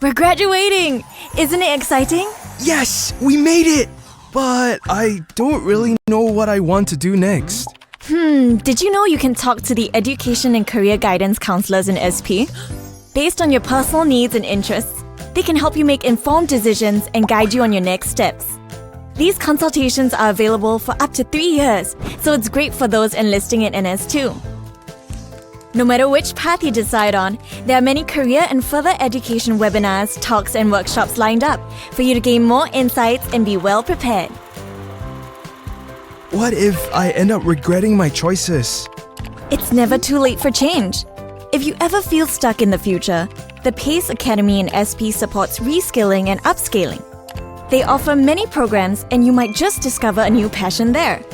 We're graduating! Isn't it exciting? Yes, we made it! But I don't really know what I want to do next. Did you know you can talk to the Education and Career Guidance Counselors in SP? Based on your personal needs and interests, they can help you make informed decisions and guide you on your next steps. These consultations are available for up to 3 years, so it's great for those enlisting in NS too. No matter which path you decide on, there are many career and further education webinars, talks, and workshops lined up for you to gain more insights and be well prepared. What if I end up regretting my choices? It's never too late for change. If you ever feel stuck in the future, the PACE Academy in SP supports reskilling and upscaling. They offer many programs and you might just discover a new passion there.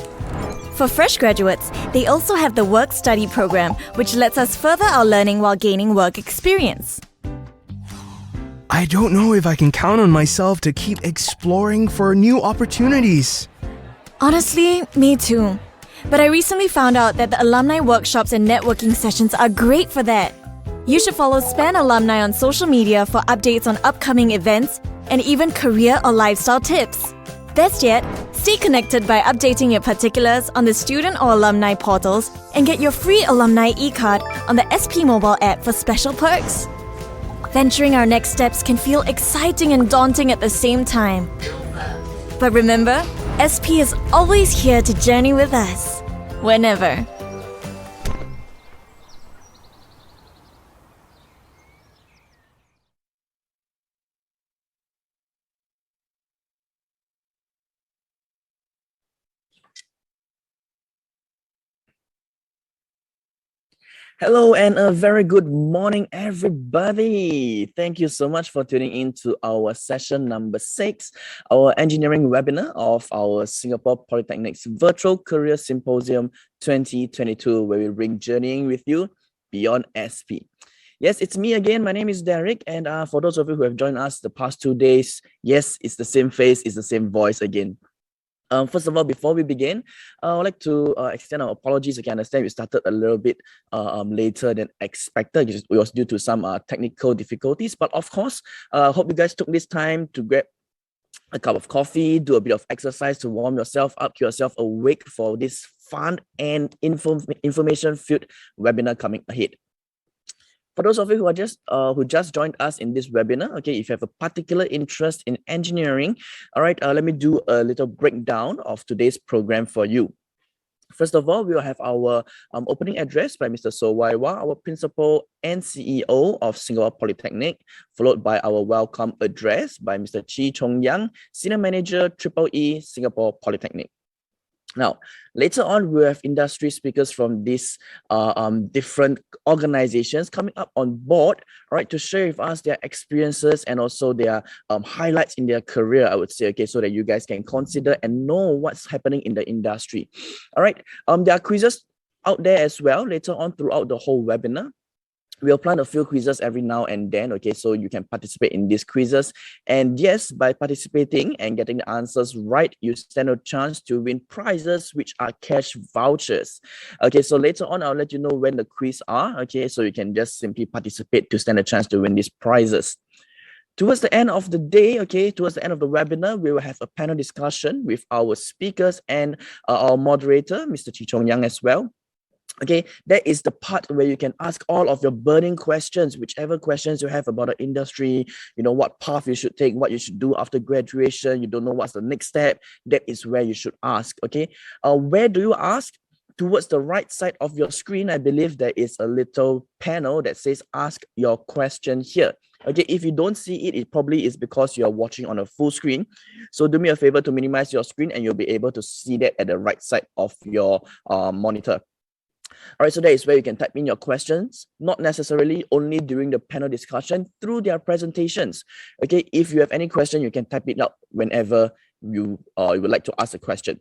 For fresh graduates, they also have the Work Study program, which lets us further our learning while gaining work experience. I don't know if I can count on myself to keep exploring for new opportunities. Honestly, me too. But I recently found out that the alumni workshops and networking sessions are great for that. You should follow SPAN Alumni on social media for updates on upcoming events and even career or lifestyle tips. Best yet, stay connected by updating your particulars on the student or alumni portals and get your free alumni e-card on the SP mobile app for special perks. Venturing our next steps can feel exciting and daunting at the same time. But remember, SP is always here to journey with us, whenever. Hello and a very good morning, everybody. Thank you so much for tuning in to our session number 6, our engineering webinar of our Singapore Polytechnic's Virtual Career Symposium 2022, where we bring journeying with you beyond SP. Yes, it's me again. My name is Derek. And for those of you who have joined us the past 2 days, yes, it's the same face, it's the same voice again. First of all, before we begin, I would like to extend our apologies. Okay, I understand we started a little bit later than expected. It was due to some technical difficulties. But of course, I hope you guys took this time to grab a cup of coffee, do a bit of exercise to warm yourself up, keep yourself awake for this fun and information-filled webinar coming ahead. For those of you who just joined us in this webinar, okay, if you have a particular interest in engineering, all right, let me do a little breakdown of today's program for you. First of all, we will have our opening address by Mr. So Wai Wah, our principal and CEO of Singapore Polytechnic, followed by our welcome address by Mr. Chi Chong Yang, Senior Manager, EE, Singapore Polytechnic. Now, later on, we'll have industry speakers from these different organizations coming up on board, right, to share with us their experiences and also their highlights in their career, I would say, okay, so that you guys can consider and know what's happening in the industry. All right, there are quizzes out there as well later on throughout the whole webinar. We'll plan a few quizzes every now and then, okay, so you can participate in these quizzes. And yes, by participating and getting the answers right, you stand a chance to win prizes, which are cash vouchers. Okay, so later on, I'll let you know when the quiz are, okay, so you can just simply participate to stand a chance to win these prizes. Towards the end of the day, okay, towards the end of the webinar, we will have a panel discussion with our speakers and our moderator, Mr. Chi Chong Yang as well. Okay, that is the part where you can ask all of your burning questions, whichever questions you have about the industry, you know, what path you should take, what you should do after graduation, you don't know what's the next step, that is where you should ask, okay? Where do you ask? Towards the right side of your screen, I believe there is a little panel that says ask your question here. Okay, if you don't see it, it probably is because you're watching on a full screen. So do me a favor to minimize your screen and you'll be able to see that at the right side of your monitor. All right, so that is where you can type in your questions, not necessarily only during the panel discussion, through their presentations. Okay, if you have any question, you can type it out whenever you would like to ask a question.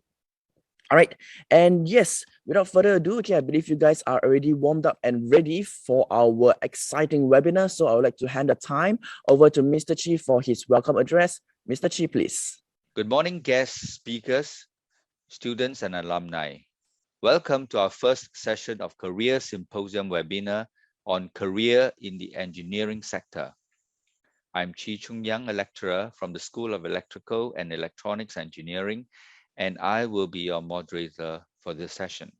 All right, and yes, without further ado, okay, I believe you guys are already warmed up and ready for our exciting webinar. So I would like to hand the time over to Mr. Chi for his welcome address. Mr. Chi, please. Good morning, guest speakers, students and alumni. Welcome to our first session of Career Symposium webinar on career in the engineering sector. I'm Chi Chung Yang, a lecturer from the School of Electrical and Electronics Engineering, and I will be your moderator for this session.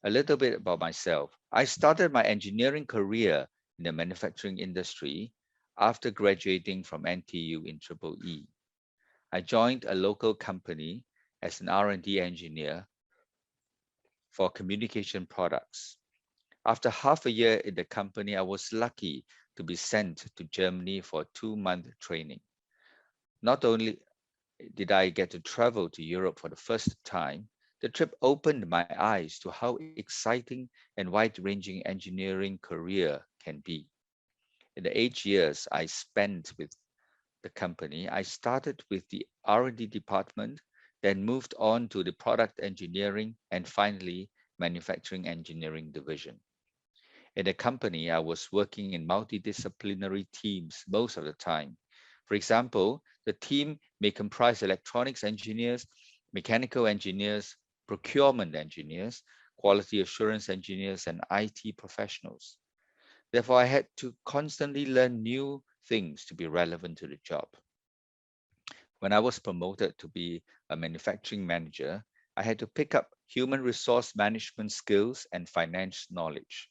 A little bit about myself. I started my engineering career in the manufacturing industry after graduating from NTU in EEE. I joined a local company as an R&D engineer for communication products. After half a year in the company, I was lucky to be sent to Germany for a 2-month training. Not only did I get to travel to Europe for the first time, the trip opened my eyes to how exciting and wide-ranging engineering career can be. In the 8 years I spent with the company, I started with the R&D department, then moved on to the product engineering, and finally manufacturing engineering division. In the company, I was working in multidisciplinary teams most of the time. For example, the team may comprise electronics engineers, mechanical engineers, procurement engineers, quality assurance engineers, and IT professionals. Therefore, I had to constantly learn new things to be relevant to the job. When I was promoted to be a manufacturing manager, I had to pick up human resource management skills and finance knowledge.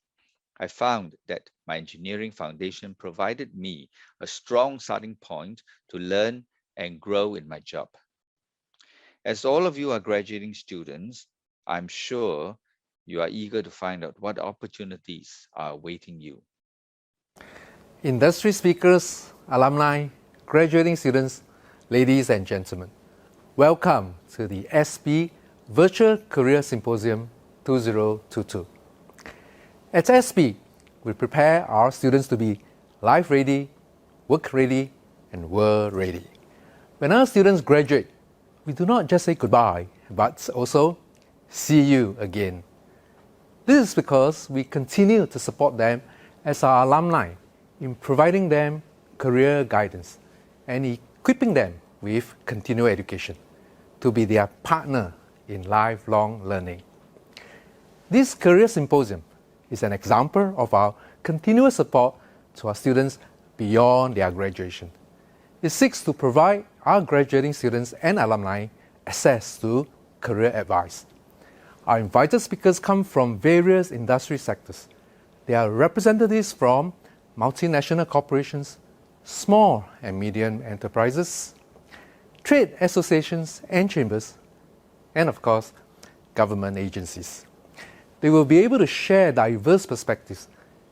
I found that my engineering foundation provided me a strong starting point to learn and grow in my job. As all of you are graduating students, I'm sure you are eager to find out what opportunities are awaiting you. Industry speakers, alumni, graduating students, ladies and gentlemen, welcome to the SP Virtual Career Symposium 2022. At SP, we prepare our students to be life ready, work ready, and world ready. When our students graduate, we do not just say goodbye, but also see you again. This is because we continue to support them as our alumni in providing them career guidance and equipping them with continuing education to be their partner in lifelong learning. This career symposium is an example of our continuous support to our students beyond their graduation. It seeks to provide our graduating students and alumni access to career advice. Our invited speakers come from various industry sectors. They are representatives from multinational corporations, small and medium enterprises, trade associations and chambers, and of course, government agencies. They will be able to share diverse perspectives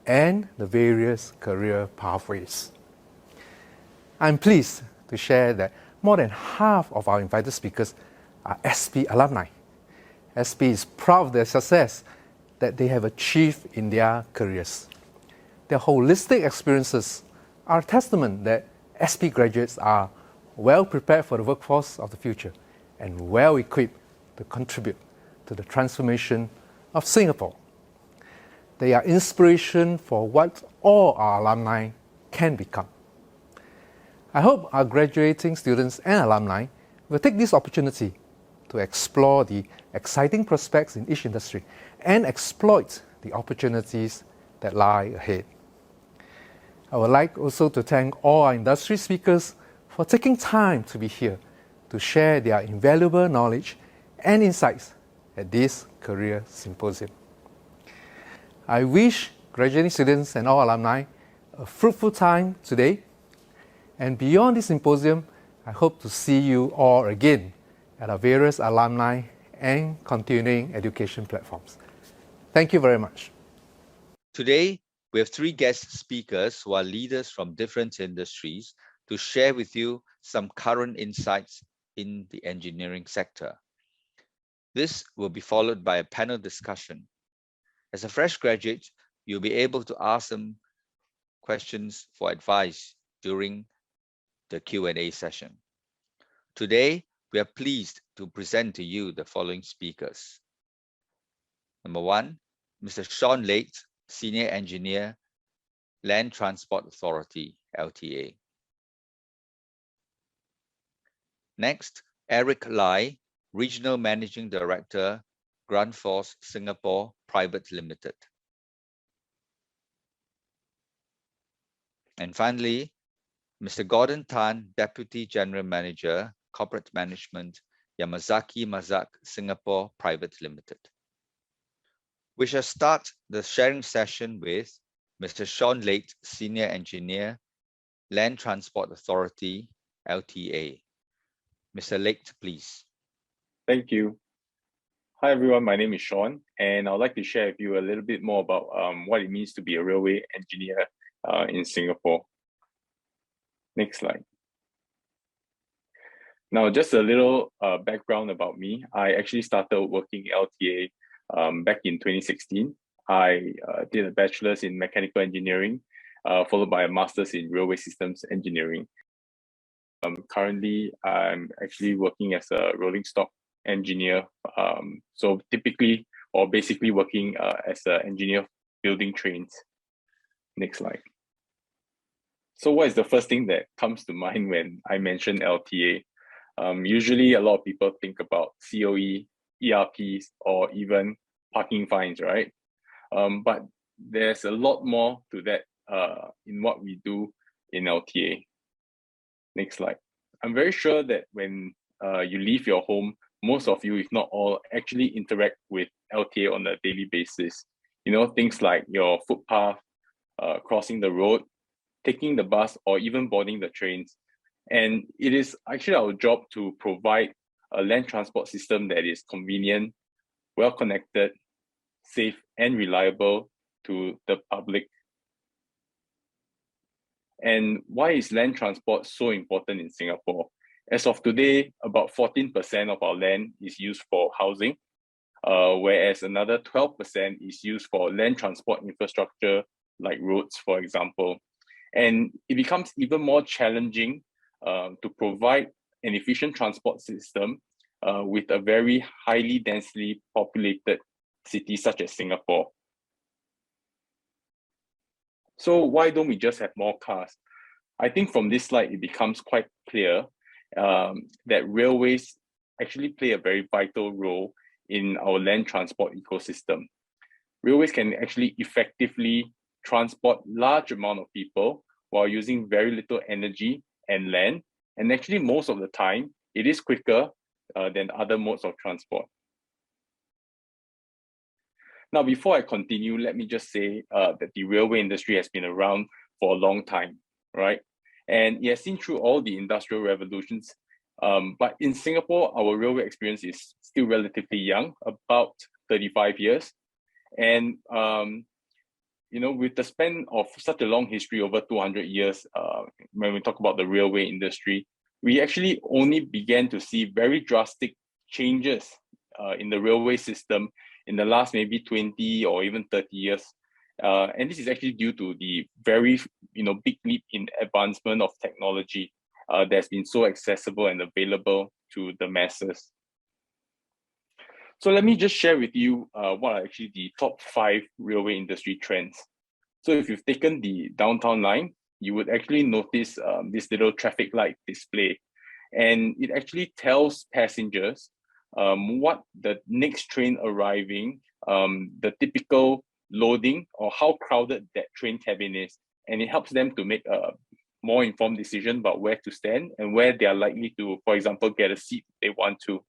and the various career pathways. I'm pleased to share that more than half of our invited speakers are SP alumni. SP is proud of their success that they have achieved in their careers. Their holistic experiences are a testament that SP graduates are well prepared for the workforce of the future and well equipped to contribute to the transformation of Singapore. They are inspiration for what all our alumni can become. I hope our graduating students and alumni will take this opportunity to explore the exciting prospects in each industry and exploit the opportunities that lie ahead. I would like also to thank all our industry speakers for taking time to be here to share their invaluable knowledge and insights at this career symposium. I wish graduating students and all alumni a fruitful time today. And beyond this symposium, I hope to see you all again at our various alumni and continuing education platforms. Thank you very much. Today, we have 3 guest speakers who are leaders from different industries to share with you some current insights in the engineering sector. This will be followed by a panel discussion. As a fresh graduate, you'll be able to ask them questions for advice during the Q&A session. Today, we are pleased to present to you the following speakers. Number 1, Mr. Sean Lake, Senior Engineer, Land Transport Authority, LTA. Next, Eric Lai, Regional Managing Director, Grundfos Singapore Private Limited. And finally, Mr. Gordon Tan, Deputy General Manager, Corporate Management, Yamazaki Mazak Singapore Private Limited. We shall start the sharing session with Mr. Sean Late, Senior Engineer, Land Transport Authority, LTA. Mr. Late, please. Thank you. Hi everyone, my name is Sean, and I'd like to share with you a little bit more about what it means to be a railway engineer in Singapore. Next slide. Now, just a little background about me. I actually started working LTA back in 2016. I did a bachelor's in mechanical engineering, followed by a master's in railway systems engineering. Currently, I'm actually working as a rolling stock engineer. So typically, or basically working as an engineer building trains. Next slide. So what is the first thing that comes to mind when I mention LTA? Usually a lot of people think about COE, ERPs, or even parking fines, right? But there's a lot more to that in what we do in LTA. Next slide. I'm very sure that when you leave your home, most of you, if not all, actually interact with LTA on a daily basis. You know, things like your footpath, crossing the road, taking the bus, or even boarding the trains. And it is actually our job to provide a land transport system that is convenient, well-connected, safe, and reliable to the public. And why is land transport so important in Singapore? As of today, about 14% of our land is used for housing, whereas another 12% is used for land transport infrastructure, like roads, for example. And it becomes even more challenging to provide an efficient transport system with a very highly densely populated city such as Singapore. So why don't we just have more cars? I think from this slide, it becomes quite clear that railways actually play a very vital role in our land transport ecosystem. Railways can actually effectively transport large amount of people while using very little energy and land. And actually most of the time, it is quicker than other modes of transport. Now, before I continue, let me just say that the railway industry has been around for a long time, right? And it has seen through all the industrial revolutions. But in Singapore, our railway experience is still relatively young, about 35 years. And you know, with the span of such a long history, over 200 years, when we talk about the railway industry, we actually only began to see very drastic changes in the railway system in the last maybe 20 or even 30 years. And this is actually due to the very big leap in advancement of technology that's been so accessible and available to the masses. So let me just share with you what are actually the top 5 railway industry trends. So if you've taken the downtown line, you would actually notice this little traffic light display. And it actually tells passengers what the next train arriving, the typical loading, or how crowded that train cabin is. And it helps them to make a more informed decision about where to stand and where they are likely to, for example, get a seat if they want to.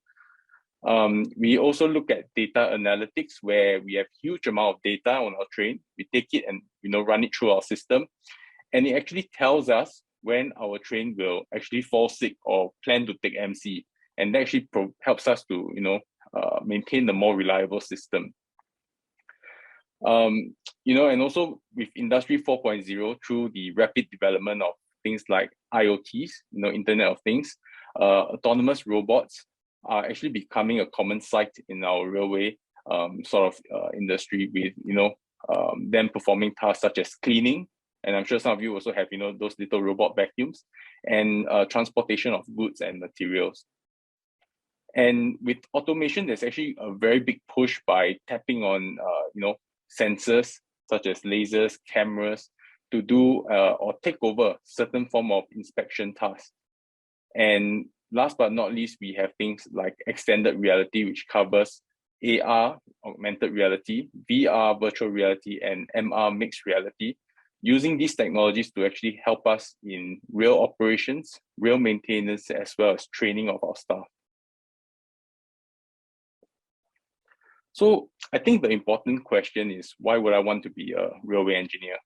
We also look at data analytics, where we have huge amount of data on our train. We take it and run it through our system, and it actually tells us when our train will actually fall sick or plan to take MC, and that actually helps us to maintain the more reliable system. And also with Industry 4.0, through the rapid development of things like IoTs, Internet of Things, autonomous robots are actually becoming a common sight in our railway industry, with them performing tasks such as cleaning, and I'm sure some of you also have those little robot vacuums, and transportation of goods and materials. And with automation, there's actually a very big push by tapping on sensors such as lasers, cameras, to do or take over certain form of inspection tasks. And last but not least, we have things like extended reality, which covers AR, augmented reality, VR, virtual reality, and MR, mixed reality, using these technologies to actually help us in real operations, real maintenance, as well as training of our staff. So I think the important question is, why would I want to be a railway engineer?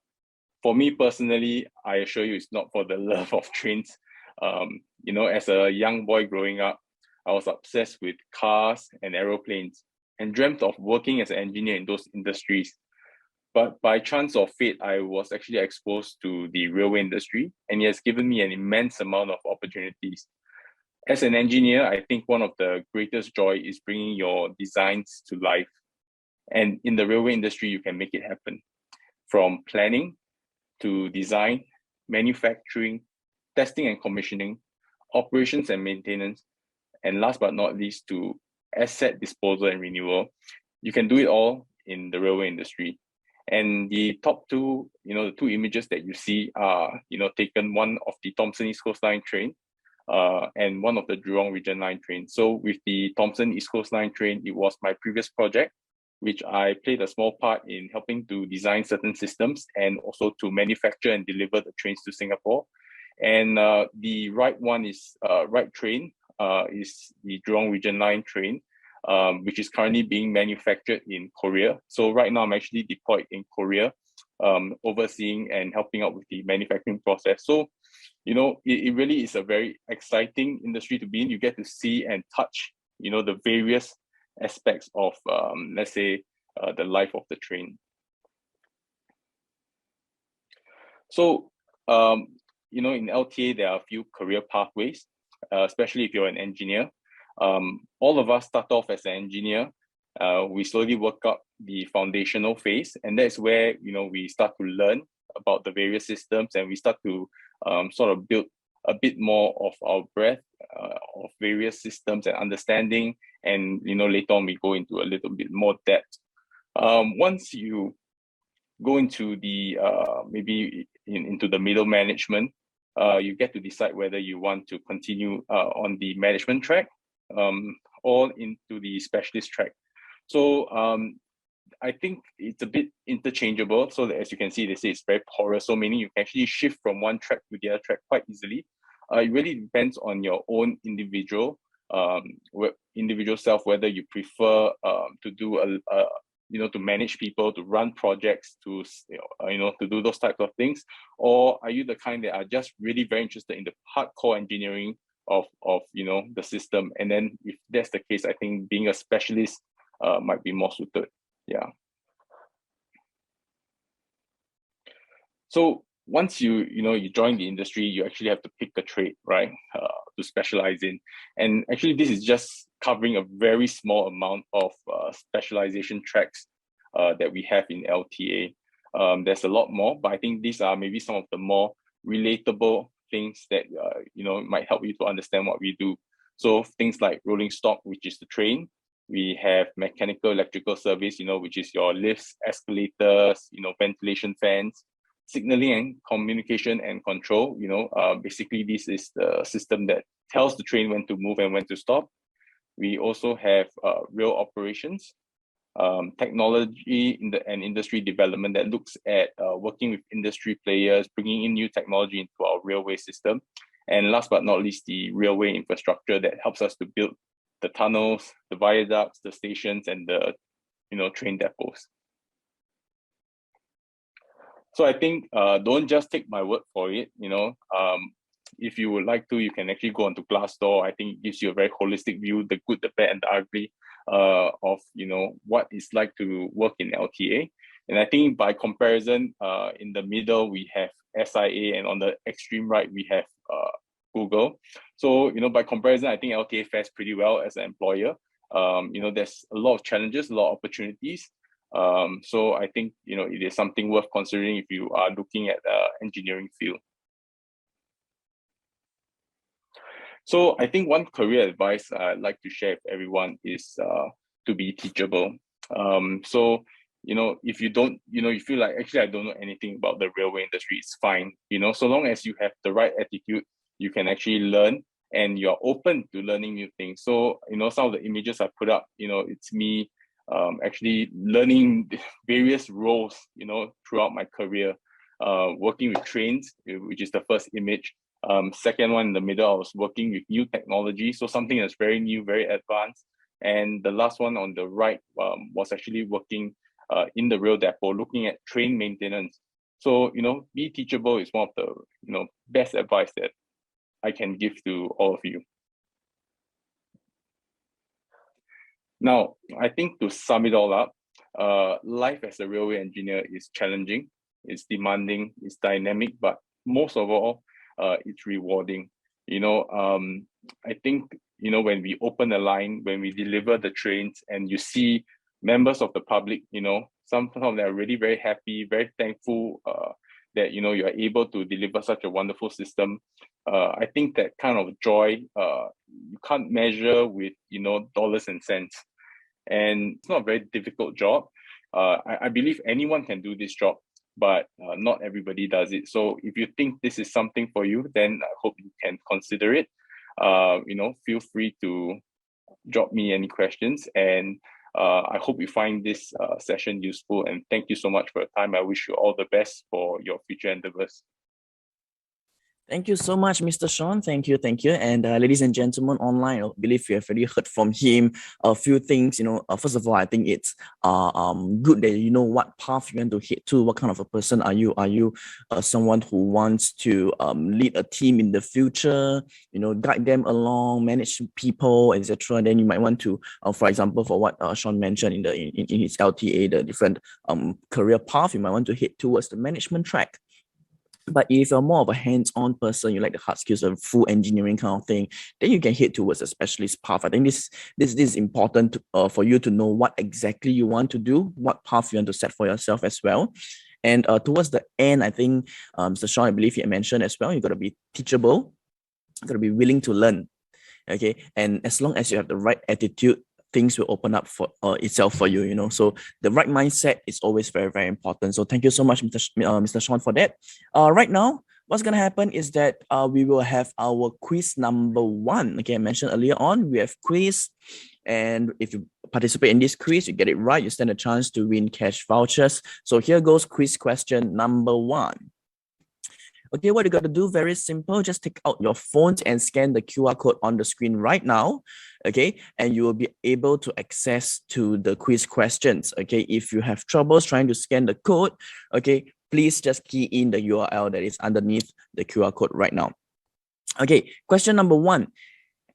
For me personally, I assure you it's not for the love of trains. You know, as a young boy growing up, I was obsessed with cars and aeroplanes and dreamt of working as an engineer in those industries. But by chance of fate, I was actually exposed to the railway industry, and it has given me an immense amount of opportunities. As an engineer, I think one of the greatest joy is bringing your designs to life. And in the railway industry, you can make it happen. From planning to design, manufacturing, testing and commissioning, operations and maintenance, and last but not least, to asset disposal and renewal. You can do it all in the railway industry. And the top two, the two images that you see are, taken one of the Thomson East Coast Line train and one of the Jurong Region Line train. So with the Thomson East Coast Line train, it was my previous project, which I played a small part in helping to design certain systems and also to manufacture and deliver the trains to Singapore. And the right one is right train is the Jurong Region Line train, which is currently being manufactured in Korea. So right now I'm actually deployed in Korea, overseeing and helping out with the manufacturing process. So, it really is a very exciting industry to be in. You get to see and touch, the various aspects of, let's say, the life of the train. So, in LTA, there are a few career pathways, especially if you're an engineer. All of us start off as an engineer. We slowly work up the foundational phase, and that's where we start to learn about the various systems, and we start to sort of build a bit more of our breadth of various systems and understanding, and later on we go into a little bit more depth. Once you go into the maybe into the middle management, you get to decide whether you want to continue on the management track or into the specialist track. So I think it's a bit interchangeable. So that, as you can see, they say it's very porous. So meaning you can actually shift from one track to the other track quite easily. It really depends on your own individual self, whether you prefer to do to manage people, to run projects, to to do those types of things, or are you the kind that are just really very interested in the hardcore engineering of the system? And then if that's the case, I think being a specialist might be more suited. Yeah. So once you join the industry, you actually have to pick a trade, right, to specialize in. And actually, this is just covering a very small amount of specialization tracks that we have in LTA. There's a lot more, but I think these are maybe some of the more relatable things that might help you to understand what we do. So things like rolling stock, which is the train. We have mechanical electrical service, which is your lifts, escalators, ventilation fans, signaling and communication and control. Basically this is the system that tells the train when to move and when to stop. We also have rail operations, technology and industry development that looks at working with industry players, bringing in new technology into our railway system. And last but not least, the railway infrastructure that helps us to build the tunnels, the viaducts, the stations, and the train depots. So I think don't just take my word for it. If you would like to, you can actually go onto Glassdoor. I think it gives you a very holistic view, the good, the bad, and the ugly of what it's like to work in LTA. And I think by comparison, in the middle we have SIA, and on the extreme right we have Google. So by comparison, I think LTA fares pretty well as an employer. There's a lot of challenges, a lot of opportunities. So I think it is something worth considering if you are looking at the engineering field. So I think one career advice I'd like to share with everyone is to be teachable. So if you don't, you feel like actually I don't know anything about the railway industry, it's fine. So long as you have the right attitude, you can actually learn and you're open to learning new things. So some of the images I put up, it's me actually learning various roles throughout my career. working with trains, which is the first image. Second one in the middle, I was working with new technology, so something that's very new, very advanced. And the last one on the right was actually working in the rail depot, looking at train maintenance. So, be teachable is one of the, best advice that I can give to all of you. Now, I think to sum it all up, life as a railway engineer is challenging, it's demanding, it's dynamic, but most of all, it's rewarding. I think, when we open the line, when we deliver the trains and you see members of the public, some of them are really very happy, very thankful that, you are able to deliver such a wonderful system. I think that kind of joy, you can't measure with, dollars and cents. And it's not a very difficult job. I believe anyone can do this job, but not everybody does it. So if you think this is something for you, then I hope you can consider it. Feel free to drop me any questions, and I hope you find this session useful, and thank you so much for your time. I wish you all the best for your future endeavors. Thank you so much, Mr. Sean. Thank you. And ladies and gentlemen online, I believe you have already heard from him a few things. First of all, I think it's good that you know what path you want to head to. What kind of a person are you? Are you someone who wants to lead a team in the future? Guide them along, manage people, etc. Then you might want to, for example, for what Sean mentioned in his LTA, the different career path, you might want to head towards the management track. But if you're more of a hands-on person, you like the hard skills of full engineering kind of thing, then you can head towards a specialist path. I think this is important for you to know what exactly you want to do, what path you want to set for yourself as well. And towards the end, I think Mr. Sean, I believe he mentioned as well, you got to be teachable, you got to be willing to learn. Okay, and as long as you have the right attitude, things will open up for itself for you. So the right mindset is always very, very important. So thank you so much, Mr. Sean, for that. Right now, what's going to happen is that we will have our quiz number 1. Okay, I mentioned earlier on, we have quiz. And if you participate in this quiz, you get it right, you stand a chance to win cash vouchers. So here goes quiz question number 1. Okay, what you got to do, very simple. Just take out your phones and scan the QR code on the screen right now. Okay, and you will be able to access to the quiz questions. Okay, if you have troubles trying to scan the code, okay, please just key in the URL that is underneath the QR code right now. Okay, question number 1.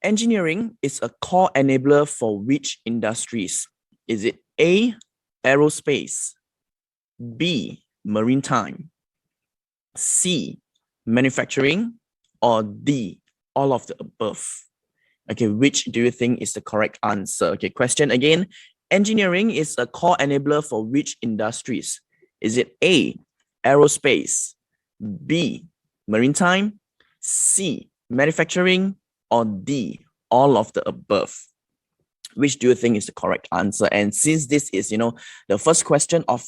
Engineering is a core enabler for which industries? Is it A, aerospace, B, maritime, C, manufacturing, or D, all of the above? Okay, which do you think is the correct answer? Okay, question again. Engineering is a core enabler for which industries? Is it A, aerospace, B, maritime, C, manufacturing, or D, all of the above? Which do you think is the correct answer? And since this is, the first question of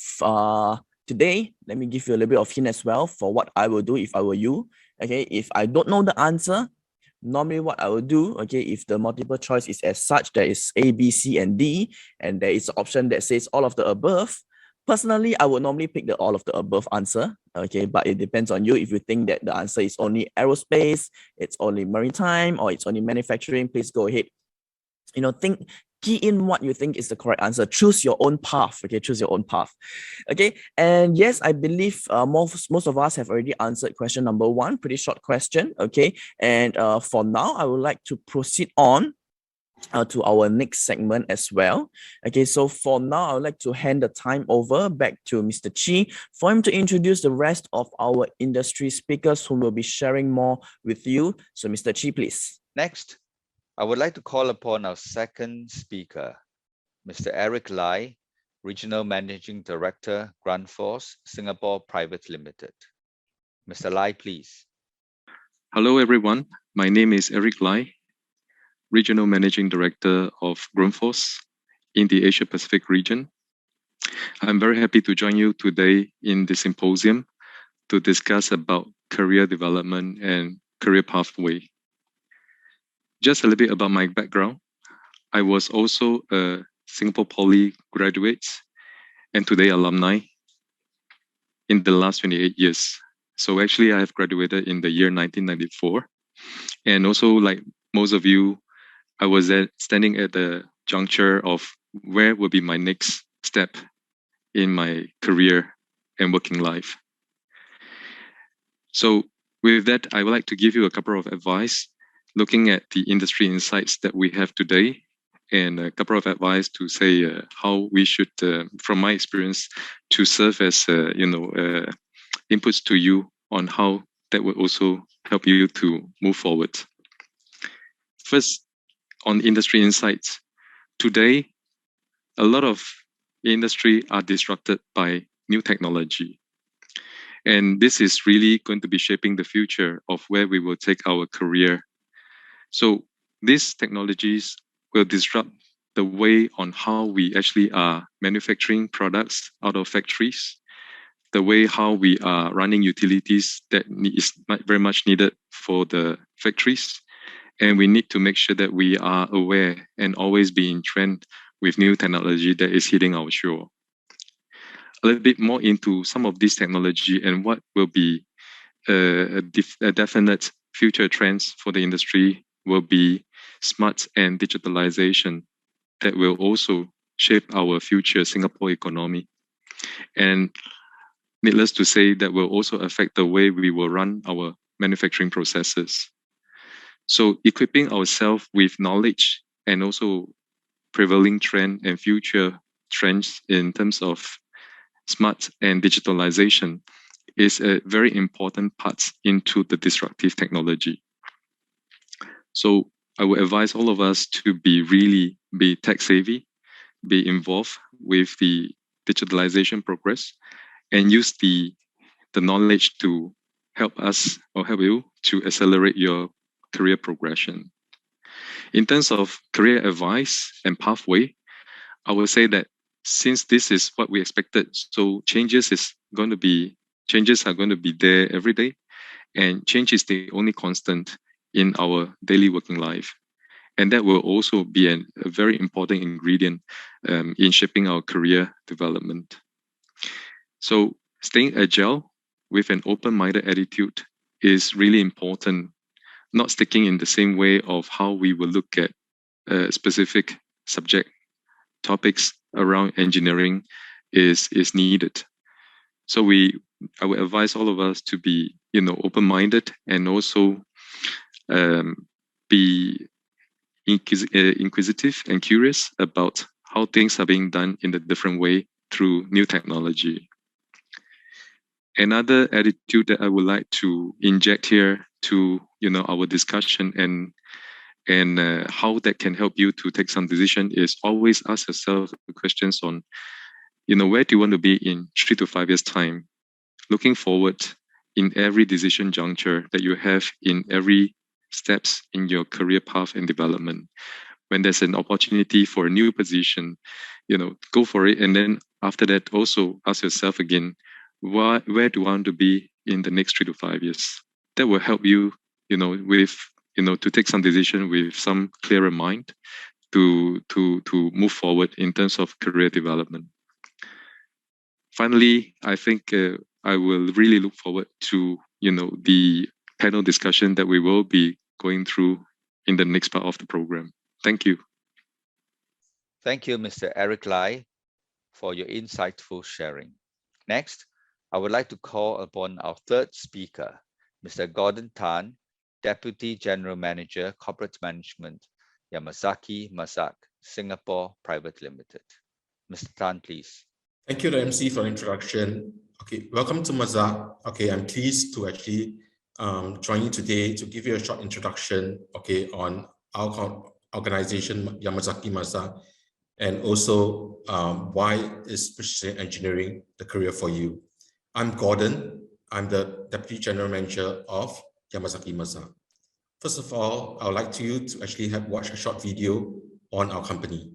today, let me give you a little bit of hint as well for what I will do if I were you. Okay, if I don't know the answer, normally what I will do, okay, if the multiple choice is as such, there is A, B, C, and D, and there is an option that says all of the above. Personally, I would normally pick the all of the above answer, okay, but it depends on you. If you think that the answer is only aerospace, it's only maritime, or it's only manufacturing, please go ahead. Key in what you think is the correct answer. Choose your own path. Okay, choose your own path. Okay, and yes, I believe most of us have already answered question number 1. Pretty short question. Okay, and for now, I would like to proceed on to our next segment as well. Okay, so for now, I would like to hand the time over back to Mr. Chi for him to introduce the rest of our industry speakers who will be sharing more with you. So Mr. Chi, please. Next, I would like to call upon our second speaker, Mr. Eric Lai, Regional Managing Director, Grundfos, Singapore Private Limited. Mr. Lai, please. Hello, everyone. My name is Eric Lai, Regional Managing Director of Grundfos in the Asia Pacific region. I'm very happy to join you today in the symposium to discuss about career development and career pathway. Just a little bit about my background. I was also a Singapore Poly graduate and today alumni. in the last 28 years. So actually, I have graduated in the year 1994. And also, like most of you, I was standing at the juncture of where will be my next step in my career and working life. So with that, I would like to give you a couple of advice looking at the industry insights that we have today, and a couple of advice to say how we should, from my experience, to serve as inputs to you on how that will also help you to move forward. First, on industry insights, today a lot of industry are disrupted by new technology. And this is really going to be shaping the future of where we will take our career. So these technologies will disrupt the way on how we actually are manufacturing products out of factories, the way how we are running utilities that is very much needed for the factories. And we need to make sure that we are aware and always be in trend with new technology that is hitting our shore. A little bit more into some of this technology and what will be a definite future trends for the industry will be smart and digitalization that will also shape our future Singapore economy. And needless to say, that will also affect the way we will run our manufacturing processes. So equipping ourselves with knowledge and also prevailing trend and future trends in terms of smart and digitalization is a very important part into the disruptive technology. So I would advise all of us to be tech savvy, be involved with the digitalization progress, and use the knowledge to help us or help you to accelerate your career progression. In terms of career advice and pathway, I will say that since this is what we expected, so changes are going to be there every day, and change is the only constant in our daily working life. And that will also be a very important ingredient in shaping our career development. So staying agile with an open-minded attitude is really important, not sticking in the same way of how we will look at specific subject topics around engineering is needed. So I would advise all of us to be, open-minded and also be inquisitive and curious about how things are being done in a different way through new technology. Another attitude that I would like to inject here to our discussion and how that can help you to take some decision is always ask yourself questions on, where do you want to be in 3 to 5 years time? Looking forward in every decision juncture that you have in every steps in your career path and development. When there's an opportunity for a new position, go for it. And then after that, also ask yourself again, where do I want to be in the next 3 to 5 years? That will help you, to take some decision with some clearer mind to move forward in terms of career development. Finally, I think I will really look forward to, the panel discussion that we will be going through in the next part of the program. Thank you. Thank you, Mr. Eric Lai, for your insightful sharing. Next, I would like to call upon our third speaker, Mr. Gordon Tan, Deputy General Manager, Corporate Management, Yamazaki Masak, Singapore Private Limited. Mr. Tan, please. Thank you, the MC, for the introduction. Okay, welcome to Mazak. Okay, I'm pleased to actually join you today to give you a short introduction, okay, on our organization, Yamazaki Mazak, and also why is precision engineering the career for you. I'm Gordon. I'm the Deputy General Manager of Yamazaki Mazak. First of all, I would like you to actually watch a short video on our company.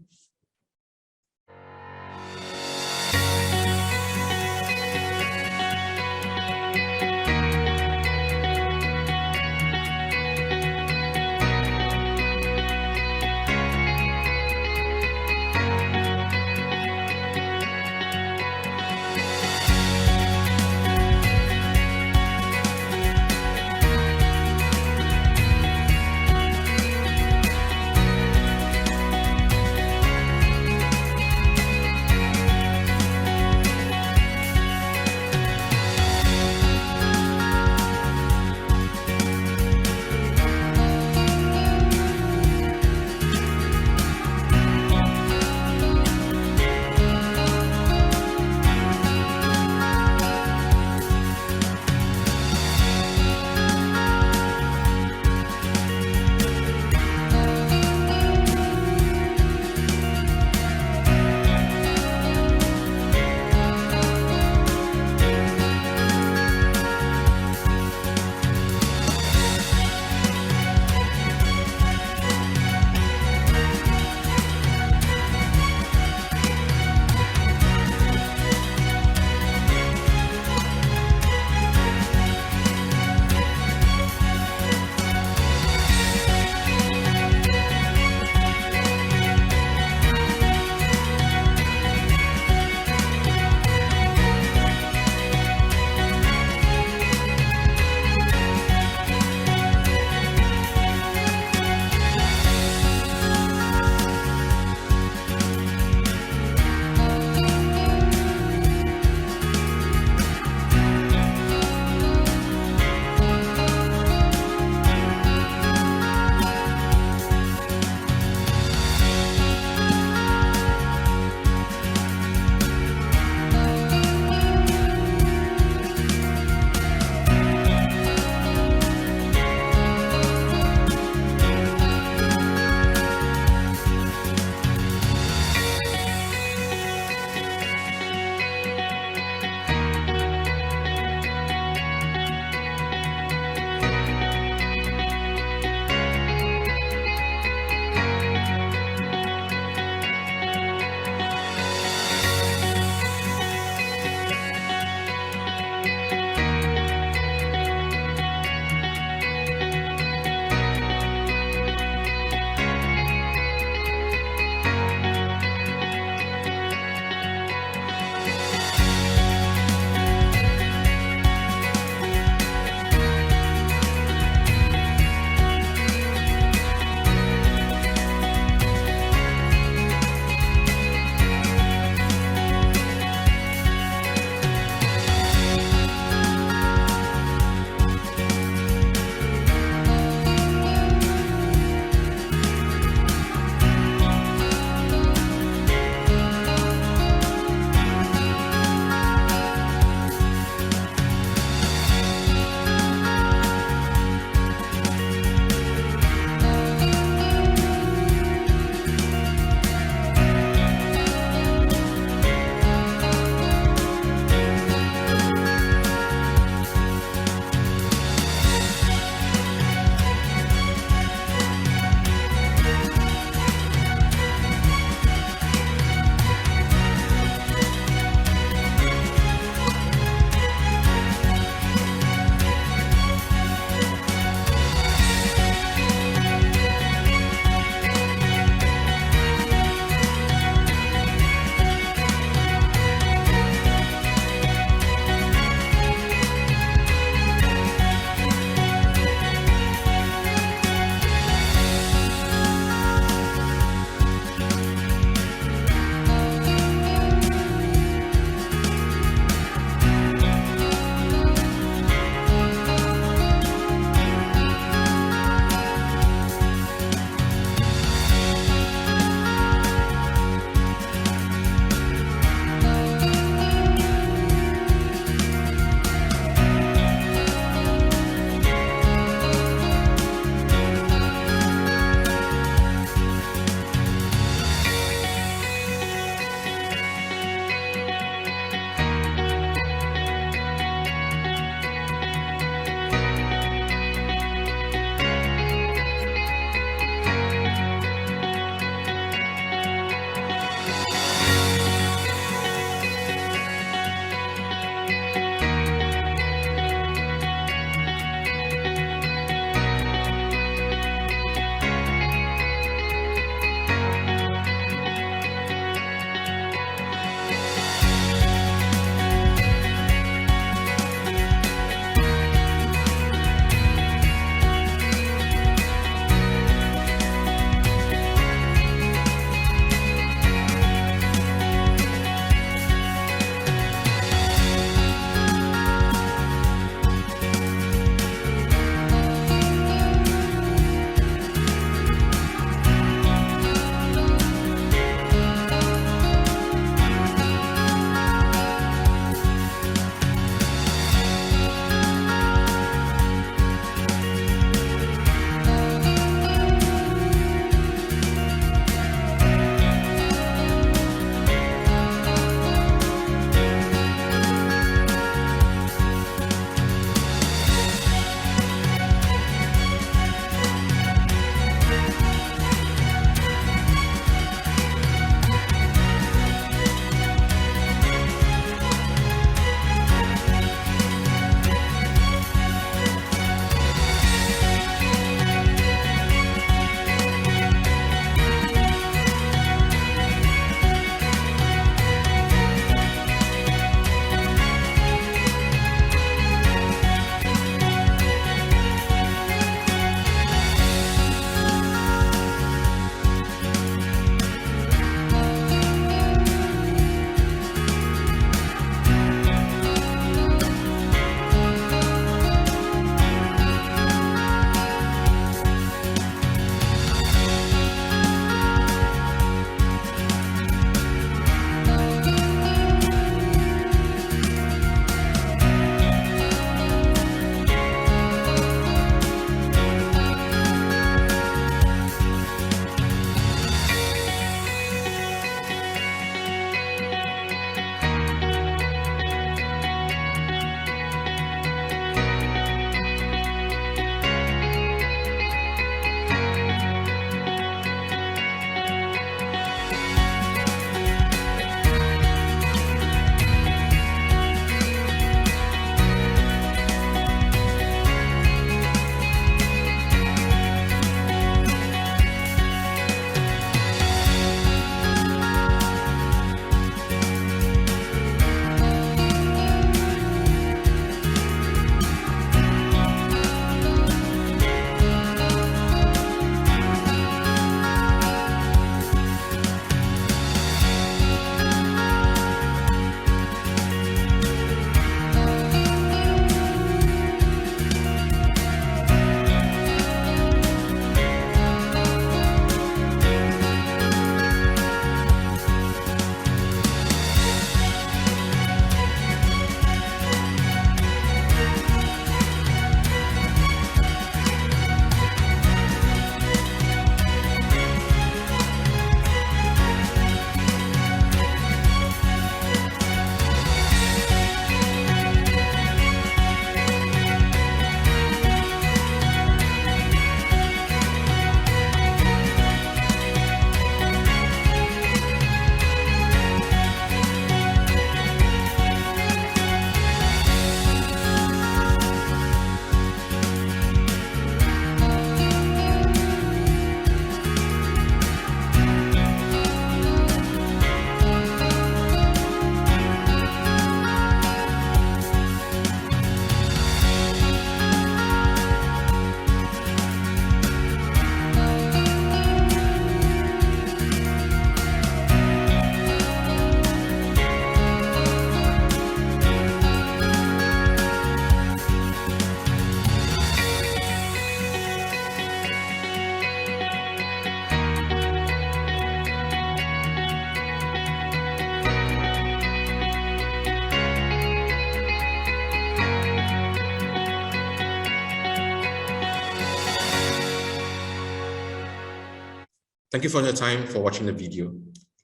Thank you for your time for watching the video.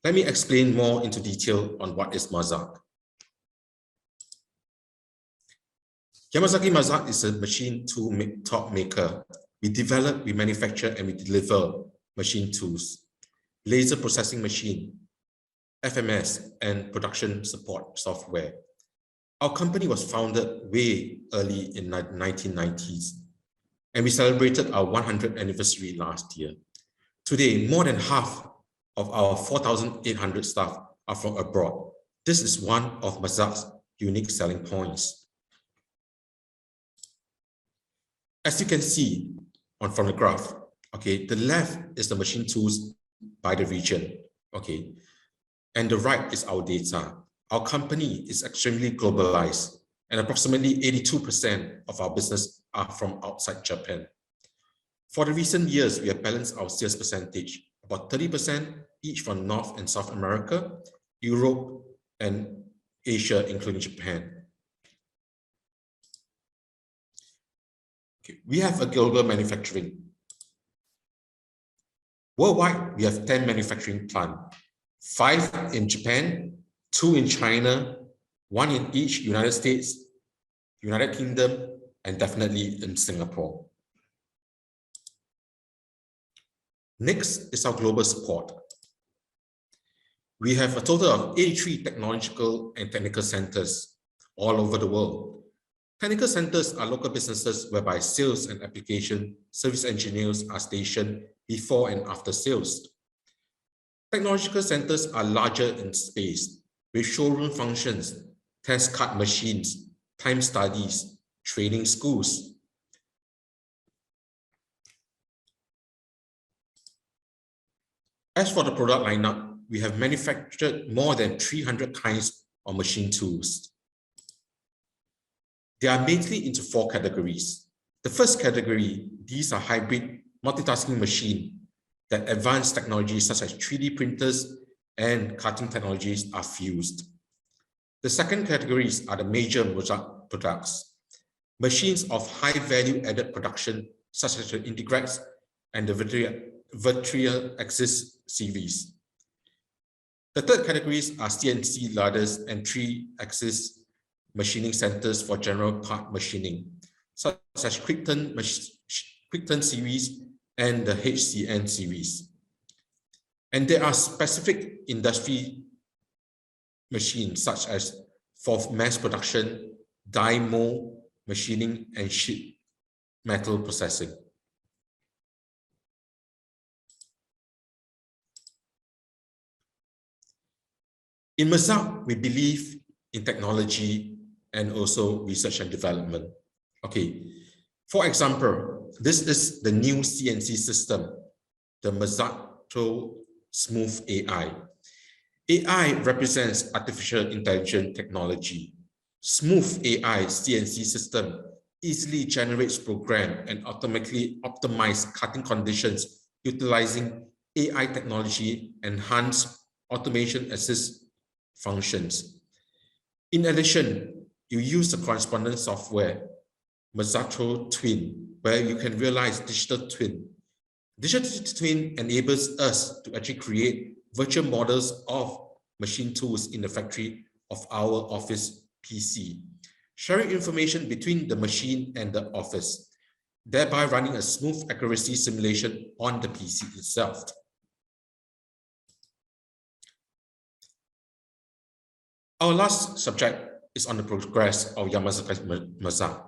Let me explain more into detail on what is Mazak. Yamazaki Mazak is a machine tool top maker. We develop, we manufacture, and we deliver machine tools, laser processing machine, FMS, and production support software. Our company was founded way early in the 1990s, and we celebrated our 100th anniversary last year. Today, more than half of our 4,800 staff are from abroad. This is one of Mazak's unique selling points. As you can see from the graph, okay, the left is the machine tools by the region, okay, and the right is our data. Our company is extremely globalized, and approximately 82% of our business are from outside Japan. For the recent years, we have balanced our sales percentage, about 30% each from North and South America, Europe, and Asia, including Japan. Okay, we have a global manufacturing. Worldwide, we have 10 manufacturing plants, 5 in Japan, 2 in China, 1 in each United States, United Kingdom, and definitely in Singapore. Next is our global support. We have a total of 83 technological and technical centers all over the world. Technical centers are local businesses whereby sales and application service engineers are stationed before and after sales. Technological centers are larger in space, with showroom functions, test card machines, time studies, training schools. As for the product lineup, we have manufactured more than 300 kinds of machine tools. They are mainly into 4 categories. The first category, these are hybrid multitasking machines that advanced technologies such as 3D printers and cutting technologies are fused. The second categories are the major Mazak products, machines of high value added production such as the Integrax and the Virtual Axis series. The third categories are CNC ladders and 3-axis machining centers for general part machining, such as Quick-turn series and the HCN series. And there are specific industry machines such as for mass production, die mold machining, and sheet metal processing. In Mazak, we believe in technology and also research and development. Okay, for example, this is the new CNC system, the Mazak Smooth AI. AI represents artificial intelligence technology. Smooth AI CNC system easily generates program and automatically optimize cutting conditions utilizing AI technology, enhanced automation assist functions. In addition, you use the correspondence software, Mazak Twin, where you can realize digital twin. Digital twin enables us to actually create virtual models of machine tools in the factory of our office PC, sharing information between the machine and the office, thereby running a smooth accuracy simulation on the PC itself. Our last subject is on the progress of Yamazaki Mazak.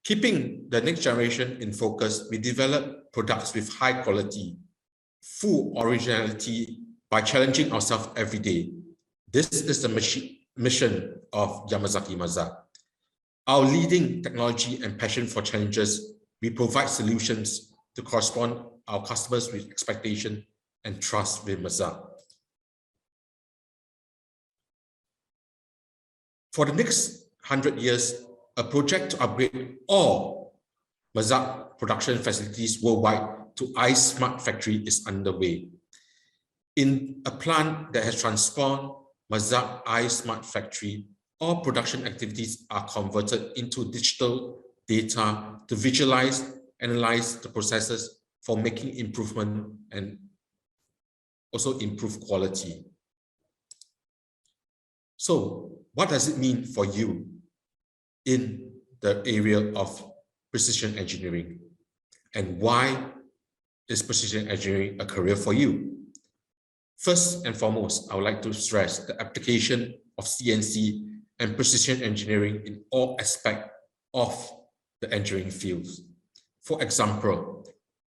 Keeping the next generation in focus, we develop products with high quality, full originality by challenging ourselves every day. This is the mission of Yamazaki Mazak. Our leading technology and passion for challenges, we provide solutions to correspond our customers with expectation and trust with Mazak. For the next 100 years, a project to upgrade all Mazak production facilities worldwide to iSmart Factory is underway. In a plant that has transformed Mazak iSmart Factory, all production activities are converted into digital data to visualize, analyze the processes for making improvement and also improve quality. So what does it mean for you in the area of precision engineering? And why is precision engineering a career for you? First and foremost, I would like to stress the application of CNC and precision engineering in all aspects of the engineering fields. For example,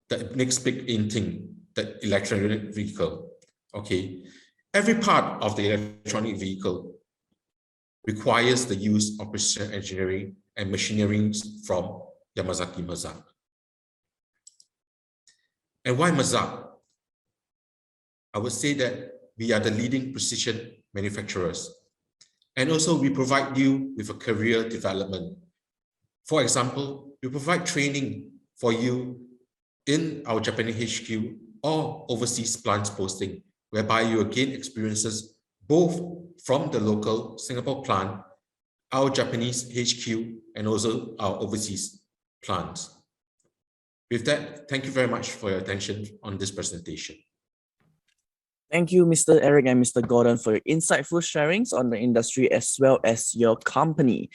the next big in thing, the electronic vehicle. Okay, every part of the electronic vehicle requires the use of precision engineering and machinery from Yamazaki Mazak. And why Mazak? I would say that we are the leading precision manufacturers. And also we provide you with a career development. For example, we provide training for you in our Japanese HQ or overseas plants posting, whereby you will gain experiences both from the local Singapore plant, our Japanese HQ, and also our overseas plants. With that, thank you very much for your attention on this presentation. Thank you, Mr. Eric and Mr. Gordon, for your insightful sharings on the industry as well as your company.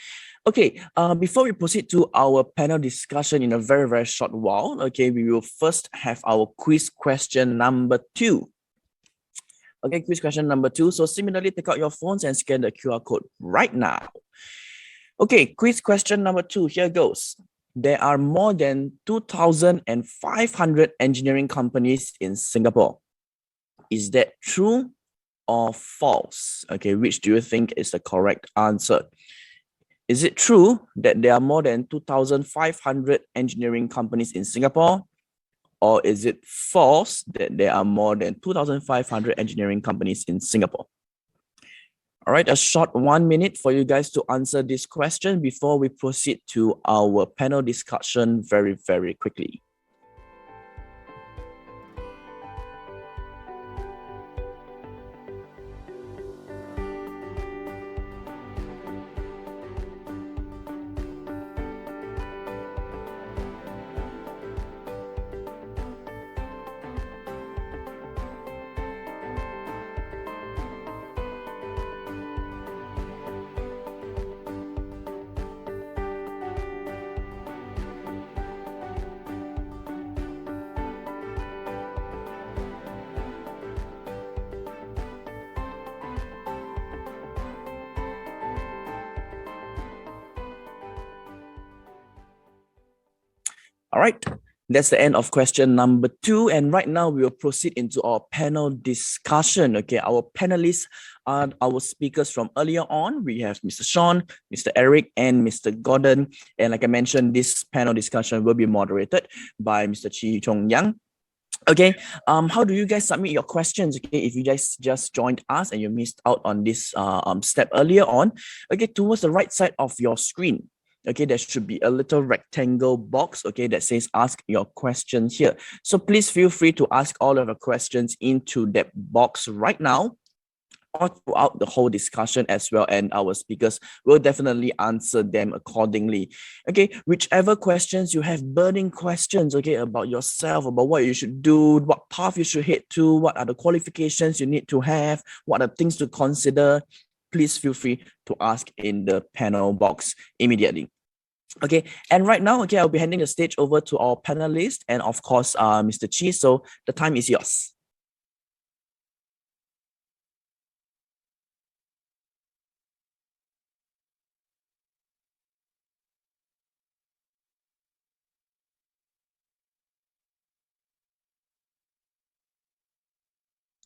Okay, before we proceed to our panel discussion in a very, very short while, okay, we will first have our quiz question number 2. Okay, quiz question number 2. So similarly, take out your phones and scan the QR code right now. Okay, quiz question number 2, here goes. There are more than 2,500 engineering companies in Singapore. Is that true or false? Okay, which do you think is the correct answer? Is it true that there are more than 2,500 engineering companies in Singapore? Or is it false that there are more than 2,500 engineering companies in Singapore? All right, a short 1 minute for you guys to answer this question before we proceed to our panel discussion very, very quickly. All right, that's the end of question number 2. And right now we will proceed into our panel discussion. Okay, our panelists are our speakers from earlier on. We have Mr. Sean, Mr. Eric, and Mr. Gordon. And like I mentioned, this panel discussion will be moderated by Mr. Chi Chong Yang. Okay, how do you guys submit your questions? Okay, if you guys just joined us and you missed out on this step earlier on, okay, towards the right side of your screen, okay, there should be a little rectangle box, okay, that says ask your question here. So please feel free to ask all of your questions into that box right now or throughout the whole discussion as well, and our speakers will definitely answer them accordingly. Okay, whichever questions you have, burning questions, okay, about yourself, about what you should do, what path you should head to, what are the qualifications you need to have, what are things to consider, please feel free to ask in the panel box immediately. Okay, and right now, okay, I'll be handing the stage over to our panelists and of course, Mr. Chi. So the time is yours.